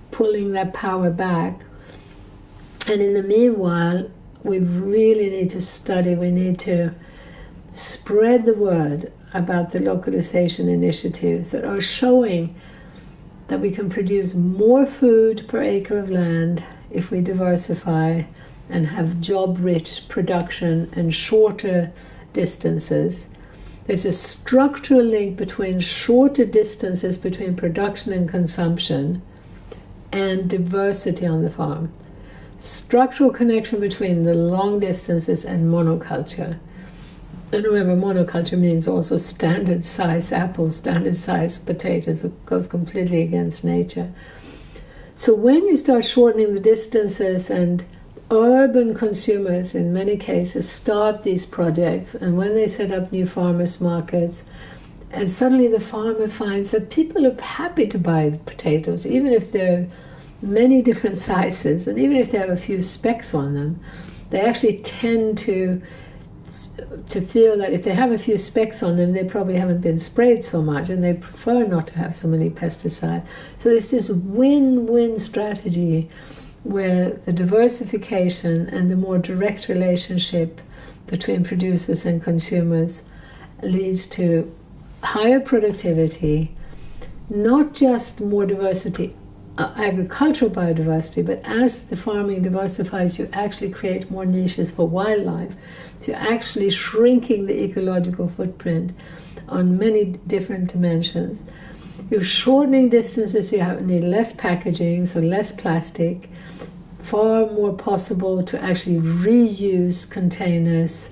pulling that power back. And in the meanwhile, we really need to study, we need to spread the word about the localization initiatives that are showing that we can produce more food per acre of land if we diversify and have job-rich production and shorter distances. There's a structural link between shorter distances between production and consumption and diversity on the farm. Structural connection between the long distances and monoculture. And remember, monoculture means also standard size apples, standard size potatoes. It goes completely against nature. So when you start shortening the distances, and urban consumers in many cases start these projects, and when they set up new farmers markets, and suddenly the farmer finds that people are happy to buy potatoes, even if they're many different sizes, and even if they have a few specks on them, they actually tend to feel that if they have a few specks on them, they probably haven't been sprayed so much, and they prefer not to have so many pesticides. So there's this win-win strategy where the diversification and the more direct relationship between producers and consumers leads to higher productivity, not just more diversity agricultural biodiversity, but as the farming diversifies, you actually create more niches for wildlife. So you're actually shrinking the ecological footprint on many different dimensions. You're shortening distances, you need less packaging, so less plastic, far more possible to actually reuse containers,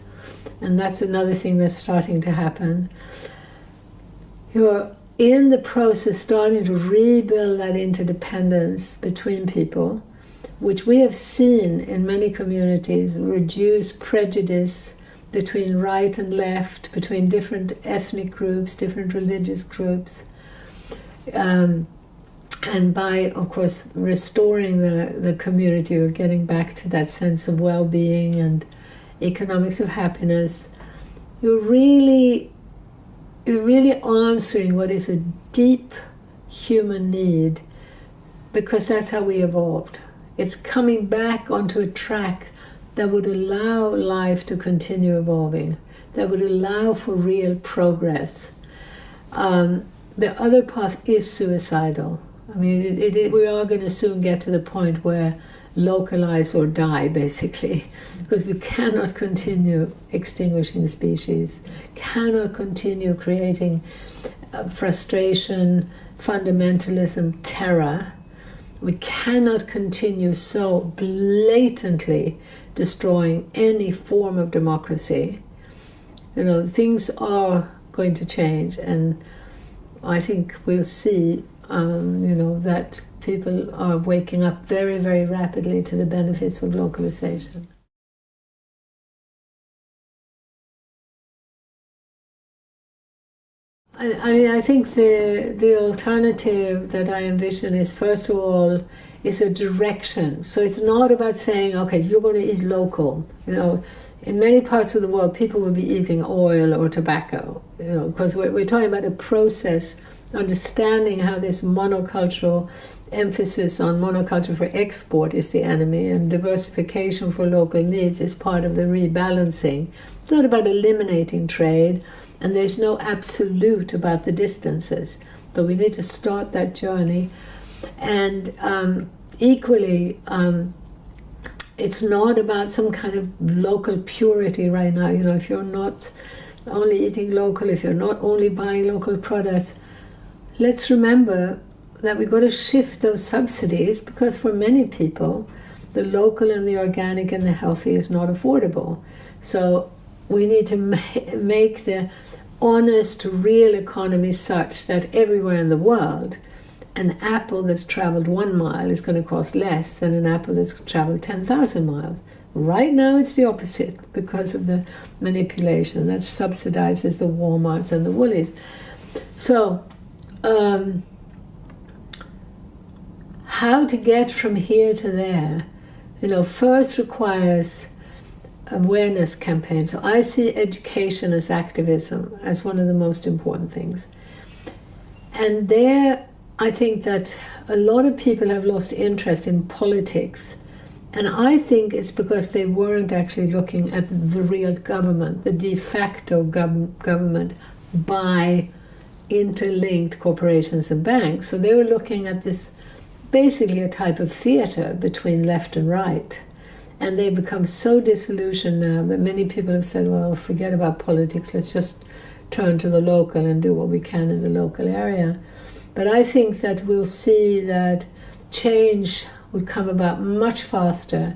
and that's another thing that's starting to happen. You're in the process starting to rebuild that interdependence between people, which we have seen in many communities reduce prejudice between right and left, between different ethnic groups, different religious groups. And by, of course, restoring the community or getting back to that sense of well-being and economics of happiness, you're really answering what is a deep human need, because that's how we evolved. It's coming back onto a track that would allow life to continue evolving, that would allow for real progress. The other path is suicidal. I mean, we are going to soon get to the point where localize or die, basically, because we cannot continue extinguishing species, cannot continue creating frustration, fundamentalism, terror. We cannot continue so blatantly destroying any form of democracy. You know, things are going to change, and I think we'll see, that people are waking up very, very rapidly to the benefits of localization. I think the alternative that I envision is, first of all, is a direction. So it's not about saying, okay, you're going to eat local. You know, in many parts of the world, people will be eating oil or tobacco, because we're talking about a process, understanding how this monocultural emphasis on monoculture for export is the enemy, and diversification for local needs is part of the rebalancing. It's not about eliminating trade, and there's no absolute about the distances, but we need to start that journey. And equally, it's not about some kind of local purity right now. If you're not only eating local, if you're not only buying local products, let's remember that we've got to shift those subsidies, because for many people, the local and the organic and the healthy is not affordable. So we need to make the honest, real economy such that everywhere in the world, an apple that's traveled 1 mile is going to cost less than an apple that's traveled 10,000 miles. Right now it's the opposite, because of the manipulation that subsidizes the Walmarts and the Woolies. So how to get from here to there, first requires awareness campaigns. So I see education as activism, as one of the most important things. And there, I think that a lot of people have lost interest in politics. And I think it's because they weren't actually looking at the real government, the de facto government by interlinked corporations and banks. So they were looking at this, basically a type of theater between left and right. And they become so disillusioned now that many people have said, well, forget about politics, let's just turn to the local and do what we can in the local area. But I think that we'll see that change would come about much faster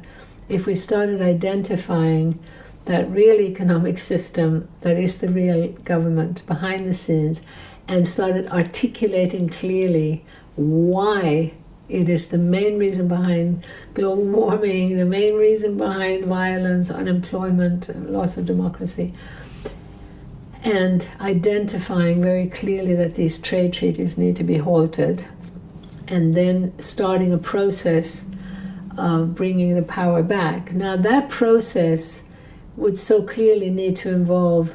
if we started identifying that real economic system that is the real government behind the scenes, and started articulating clearly why it is the main reason behind global warming, the main reason behind violence, unemployment, loss of democracy, and identifying very clearly that these trade treaties need to be halted, and then starting a process of bringing the power back. Now that process would so clearly need to involve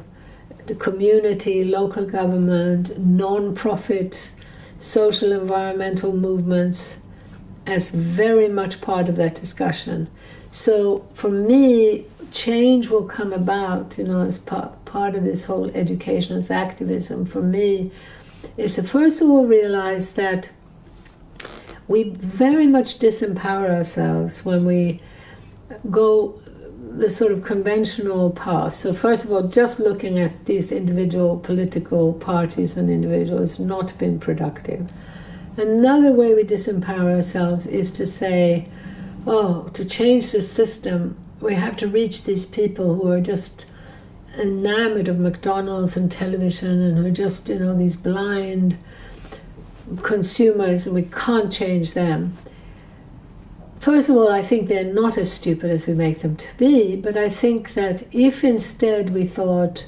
the community, local government, non-profit, social environmental movements as very much part of that discussion. So for me, change will come about, as part of this whole education as activism. For me, is to first of all realize that we very much disempower ourselves when we go the sort of conventional path. So first of all, just looking at these individual political parties and individuals has not been productive. Another way we disempower ourselves is to say, oh, to change the system, we have to reach these people who are just enamored of McDonald's and television and who are just, these blind consumers, and we can't change them. First of all, I think they're not as stupid as we make them to be, but I think that if instead we thought,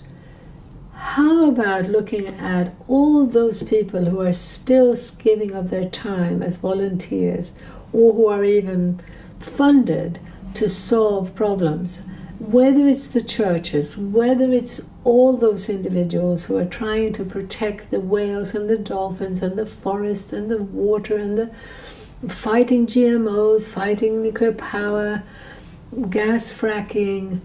how about looking at all those people who are still giving of their time as volunteers, or who are even funded to solve problems, whether it's the churches, whether it's all those individuals who are trying to protect the whales and the dolphins and the forest and the water and the fighting GMOs, fighting nuclear power, gas fracking,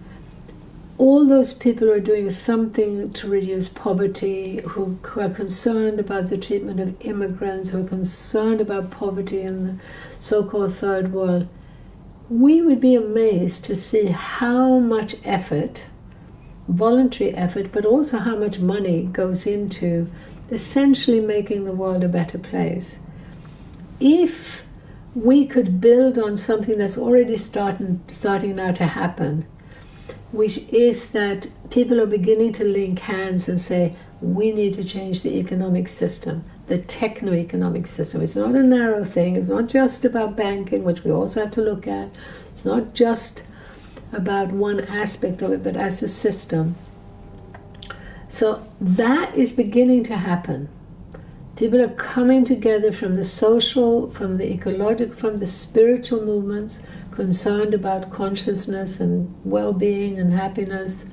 all those people who are doing something to reduce poverty, who are concerned about the treatment of immigrants, who are concerned about poverty in the so-called third world, we would be amazed to see how much effort, voluntary effort, but also how much money goes into essentially making the world a better place. If we could build on something that's already starting now to happen, which is that people are beginning to link hands and say, we need to change the economic system, the techno-economic system. It's not a narrow thing. It's not just about banking, which we also have to look at. It's not just about one aspect of it, but as a system. So that is beginning to happen. People are coming together from the social, from the ecological, from the spiritual movements, concerned about consciousness and well-being and happiness.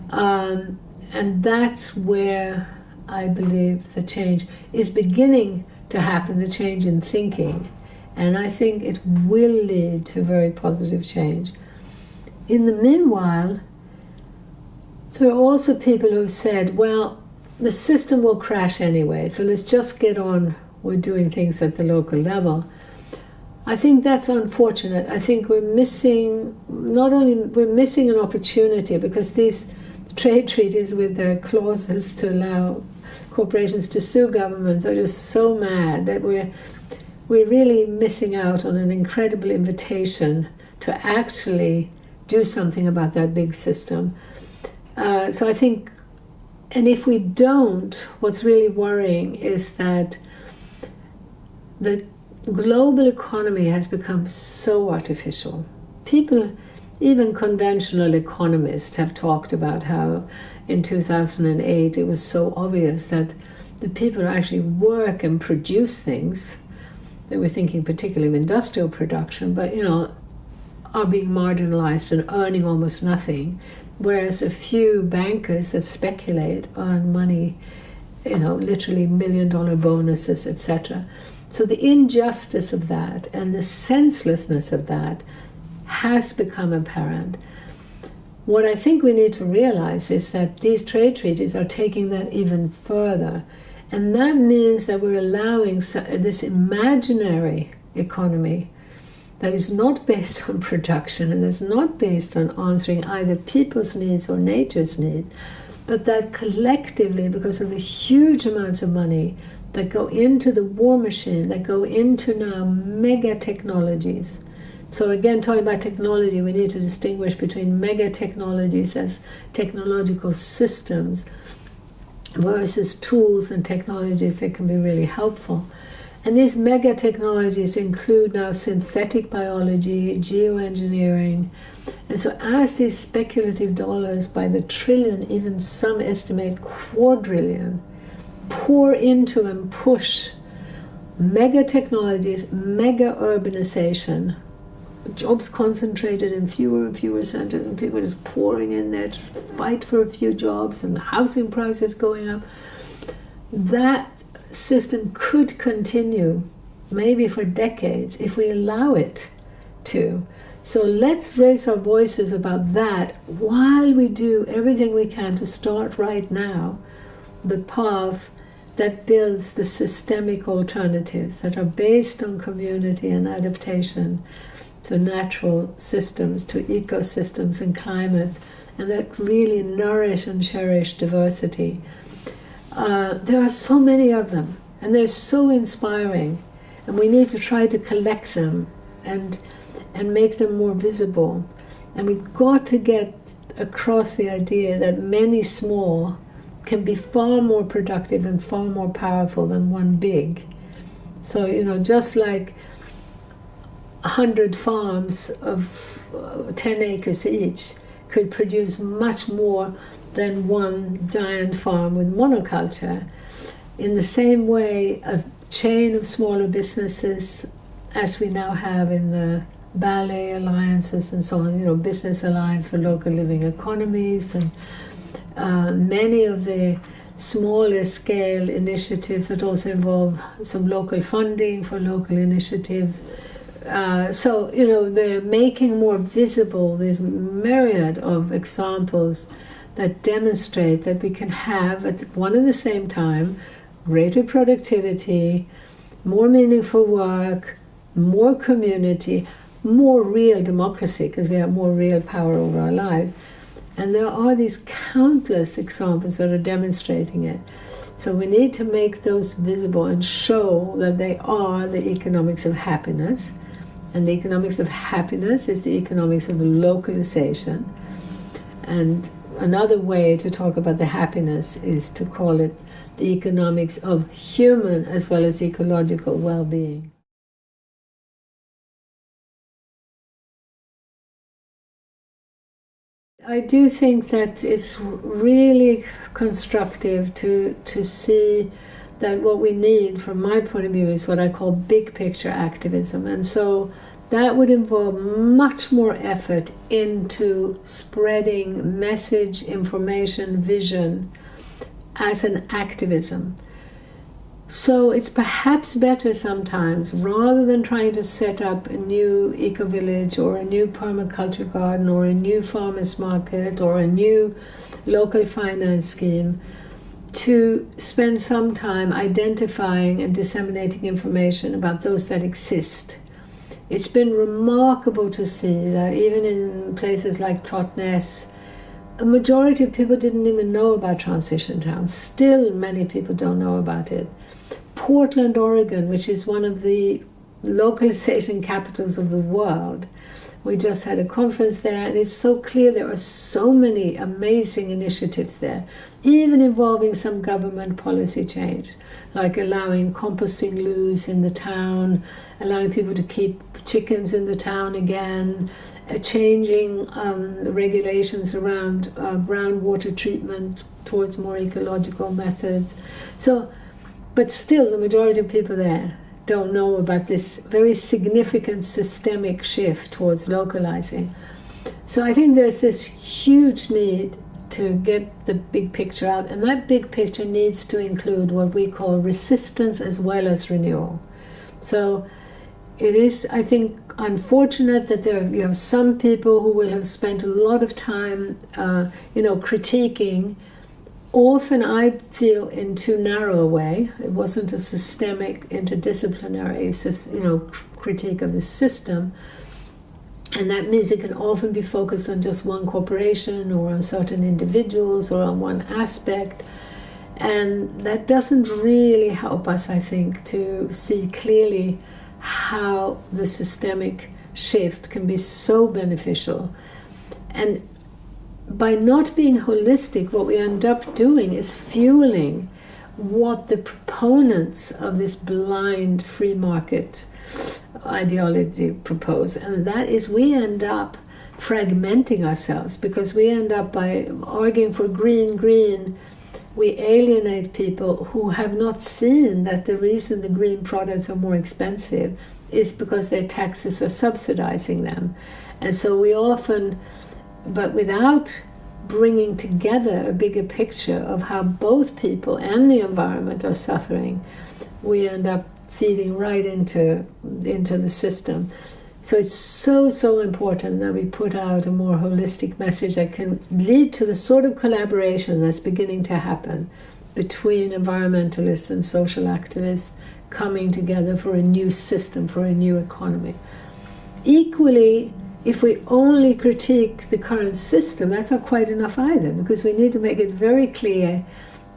And that's where I believe the change is beginning to happen, the change in thinking. And I think it will lead to very positive change. In the meanwhile, there are also people who have said, well, the system will crash anyway, so let's just get on with doing things at the local level. I think that's unfortunate. I think we're missing an opportunity, because these trade treaties with their clauses to allow corporations to sue governments are just so mad that we're really missing out on an incredible invitation to actually do something about that big system. So I think, and if we don't, what's really worrying is that the global economy has become so artificial. People, even conventional economists, have talked about how in 2008 it was so obvious that the people who actually work and produce things, they were thinking particularly of industrial production, but are being marginalized and earning almost nothing, whereas a few bankers that speculate earn money, literally $1 million bonuses, etc. So the injustice of that and the senselessness of that has become apparent. What I think we need to realize is that these trade treaties are taking that even further. And that means that we're allowing this imaginary economy that is not based on production and is not based on answering either people's needs or nature's needs, but that collectively, because of the huge amounts of money that go into the war machine, that go into now mega technologies. So again, talking about technology, we need to distinguish between mega technologies as technological systems versus tools and technologies that can be really helpful. And these mega technologies include now synthetic biology, geoengineering. And so as these speculative dollars by the trillion, even some estimate quadrillion, pour into and push mega technologies, mega urbanization, jobs concentrated in fewer and fewer centers, and people just pouring in there to fight for a few jobs, and housing prices going up. That system could continue maybe for decades if we allow it to. So let's raise our voices about that while we do everything we can to start right now the path that builds the systemic alternatives that are based on community and adaptation to natural systems, to ecosystems and climates, and that really nourish and cherish diversity. There are so many of them, and they're so inspiring, and we need to try to collect them and make them more visible. And we've got to get across the idea that many small can be far more productive and far more powerful than one big. So, just like 100 farms of 10 acres each could produce much more than one giant farm with monoculture. In the same way, a chain of smaller businesses, as we now have in the Ballet Alliances and so on, Business Alliance for Local Living Economies, and many of the smaller scale initiatives that also involve some local funding for local initiatives. So, they're making more visible this myriad of examples that demonstrate that we can have, at one and the same time, greater productivity, more meaningful work, more community, more real democracy, because we have more real power over our lives. And there are these countless examples that are demonstrating it. So we need to make those visible and show that they are the economics of happiness. And the economics of happiness is the economics of localization. And another way to talk about the happiness is to call it the economics of human as well as ecological well-being. I do think that it's really constructive to see that what we need, from my point of view, is what I call big picture activism. And so that would involve much more effort into spreading message, information, vision as an activism. So it's perhaps better sometimes, rather than trying to set up a new eco-village or a new permaculture garden or a new farmers market or a new local finance scheme, to spend some time identifying and disseminating information about those that exist. It's been remarkable to see that even in places like Totnes, a majority of people didn't even know about transition towns. Still, many people don't know about it. Portland, Oregon, which is one of the localization capitals of the world. We just had a conference there, and it's so clear there are so many amazing initiatives there, even involving some government policy change, like allowing composting loos in the town, allowing people to keep chickens in the town again, changing regulations around groundwater treatment towards more ecological methods. So, but still, the majority of people there don't know about this very significant systemic shift towards localizing. So I think there's this huge need to get the big picture out, and that big picture needs to include what we call resistance as well as renewal. So it is, I think, unfortunate that you have some people who will have spent a lot of time, critiquing. Often I feel in too narrow a way. It wasn't a systemic, interdisciplinary, critique of the system. And that means it can often be focused on just one corporation or on certain individuals or on one aspect. And that doesn't really help us, I think, to see clearly how the systemic shift can be so beneficial. And by not being holistic, what we end up doing is fueling what the proponents of this blind free market ideology propose. And that is, we end up fragmenting ourselves, because we end up, by arguing for green, we alienate people who have not seen that the reason the green products are more expensive is because their taxes are subsidizing them. And so we often, but without bringing together a bigger picture of how both people and the environment are suffering, we end up feeding right into the system. So it's so important that we put out a more holistic message that can lead to the sort of collaboration that's beginning to happen between environmentalists and social activists coming together for a new system, for a new economy. Equally, if we only critique the current system, that's not quite enough either, because we need to make it very clear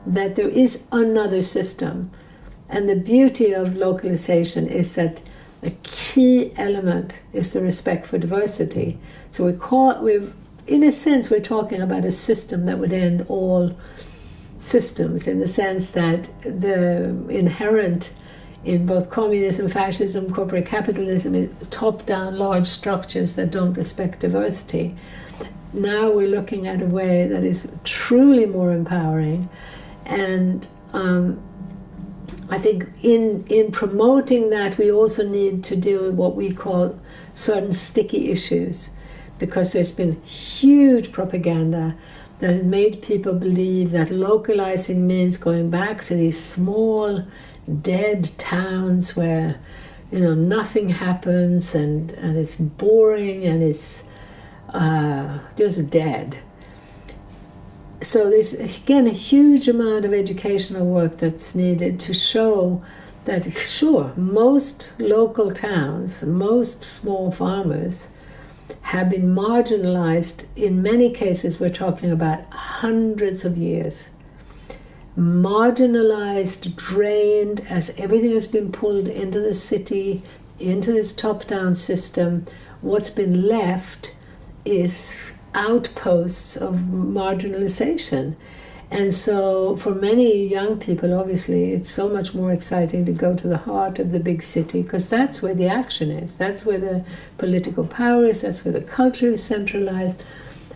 that there is another system. And the beauty of localization is that a key element is the respect for diversity. So in a sense, we're talking about a system that would end all systems, in the sense that the inherent in both communism, fascism, corporate capitalism is top-down large structures that don't respect diversity. Now we're looking at a way that is truly more empowering, and I think in promoting that, we also need to deal with what we call certain sticky issues, because there's been huge propaganda that has made people believe that localizing means going back to these small, dead towns where, nothing happens and it's boring and it's just dead. So there's, again, a huge amount of educational work that's needed to show that, sure, most local towns, most small farmers have been marginalized. In many cases, we're talking about hundreds of years. Marginalized, drained, as everything has been pulled into the city, into this top-down system. What's been left is outposts of marginalization. And so for many young people, obviously, it's so much more exciting to go to the heart of the big city, because that's where the action is. That's where the political power is. That's where the culture is centralized.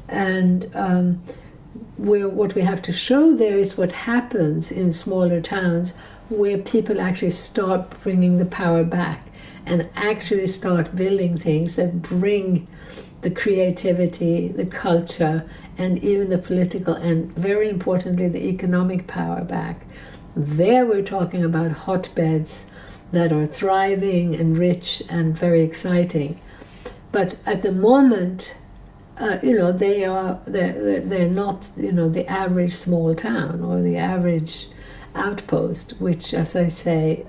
And what we have to show there is what happens in smaller towns, where people actually start bringing the power back and actually start building things that bring the creativity, the culture, and even the political, and very importantly, the economic power back. There we're talking about hotbeds that are thriving and rich and very exciting. But at the moment, they're not, the average small town or the average outpost, which, as I say,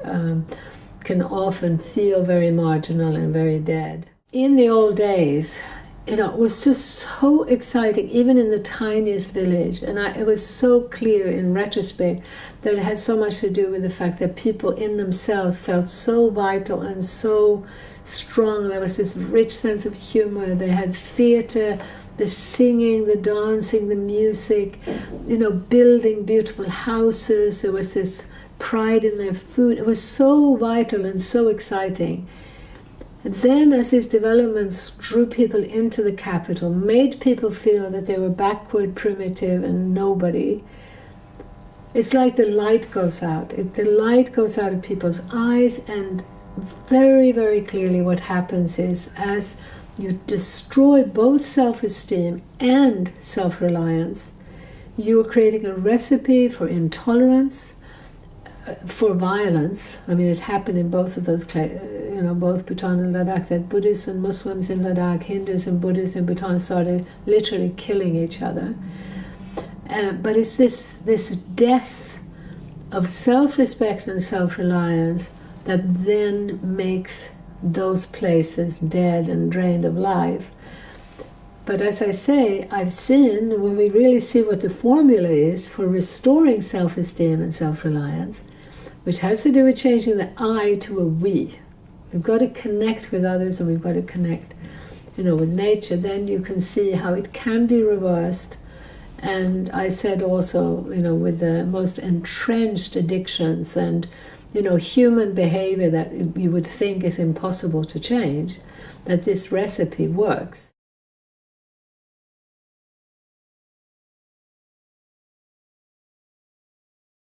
can often feel very marginal and very dead. In the old days, it was just so exciting, even in the tiniest village. And it was so clear in retrospect that it had so much to do with the fact that people in themselves felt so vital and so strong. There was this rich sense of humor. They had theater, the singing, the dancing, the music, building beautiful houses. There was this pride in their food. It was so vital and so exciting. And then as these developments drew people into the capital, made people feel that they were backward, primitive, and nobody, it's like the light goes out. The light goes out of people's eyes, and very, very clearly what happens is, as you destroy both self-esteem and self-reliance, you are creating a recipe for intolerance, for violence. I mean, it happened in both of those, both Bhutan and Ladakh, that Buddhists and Muslims in Ladakh, Hindus and Buddhists in Bhutan started literally killing each other. But it's this death of self-respect and self-reliance that then makes those places dead and drained of life. But as I say, I've seen, when we really see what the formula is for restoring self-esteem and self-reliance, which has to do with changing the I to a we. We've got to connect with others, and we've got to connect, with nature. Then you can see how it can be reversed. And I said also, with the most entrenched addictions and, human behavior that you would think is impossible to change, that this recipe works.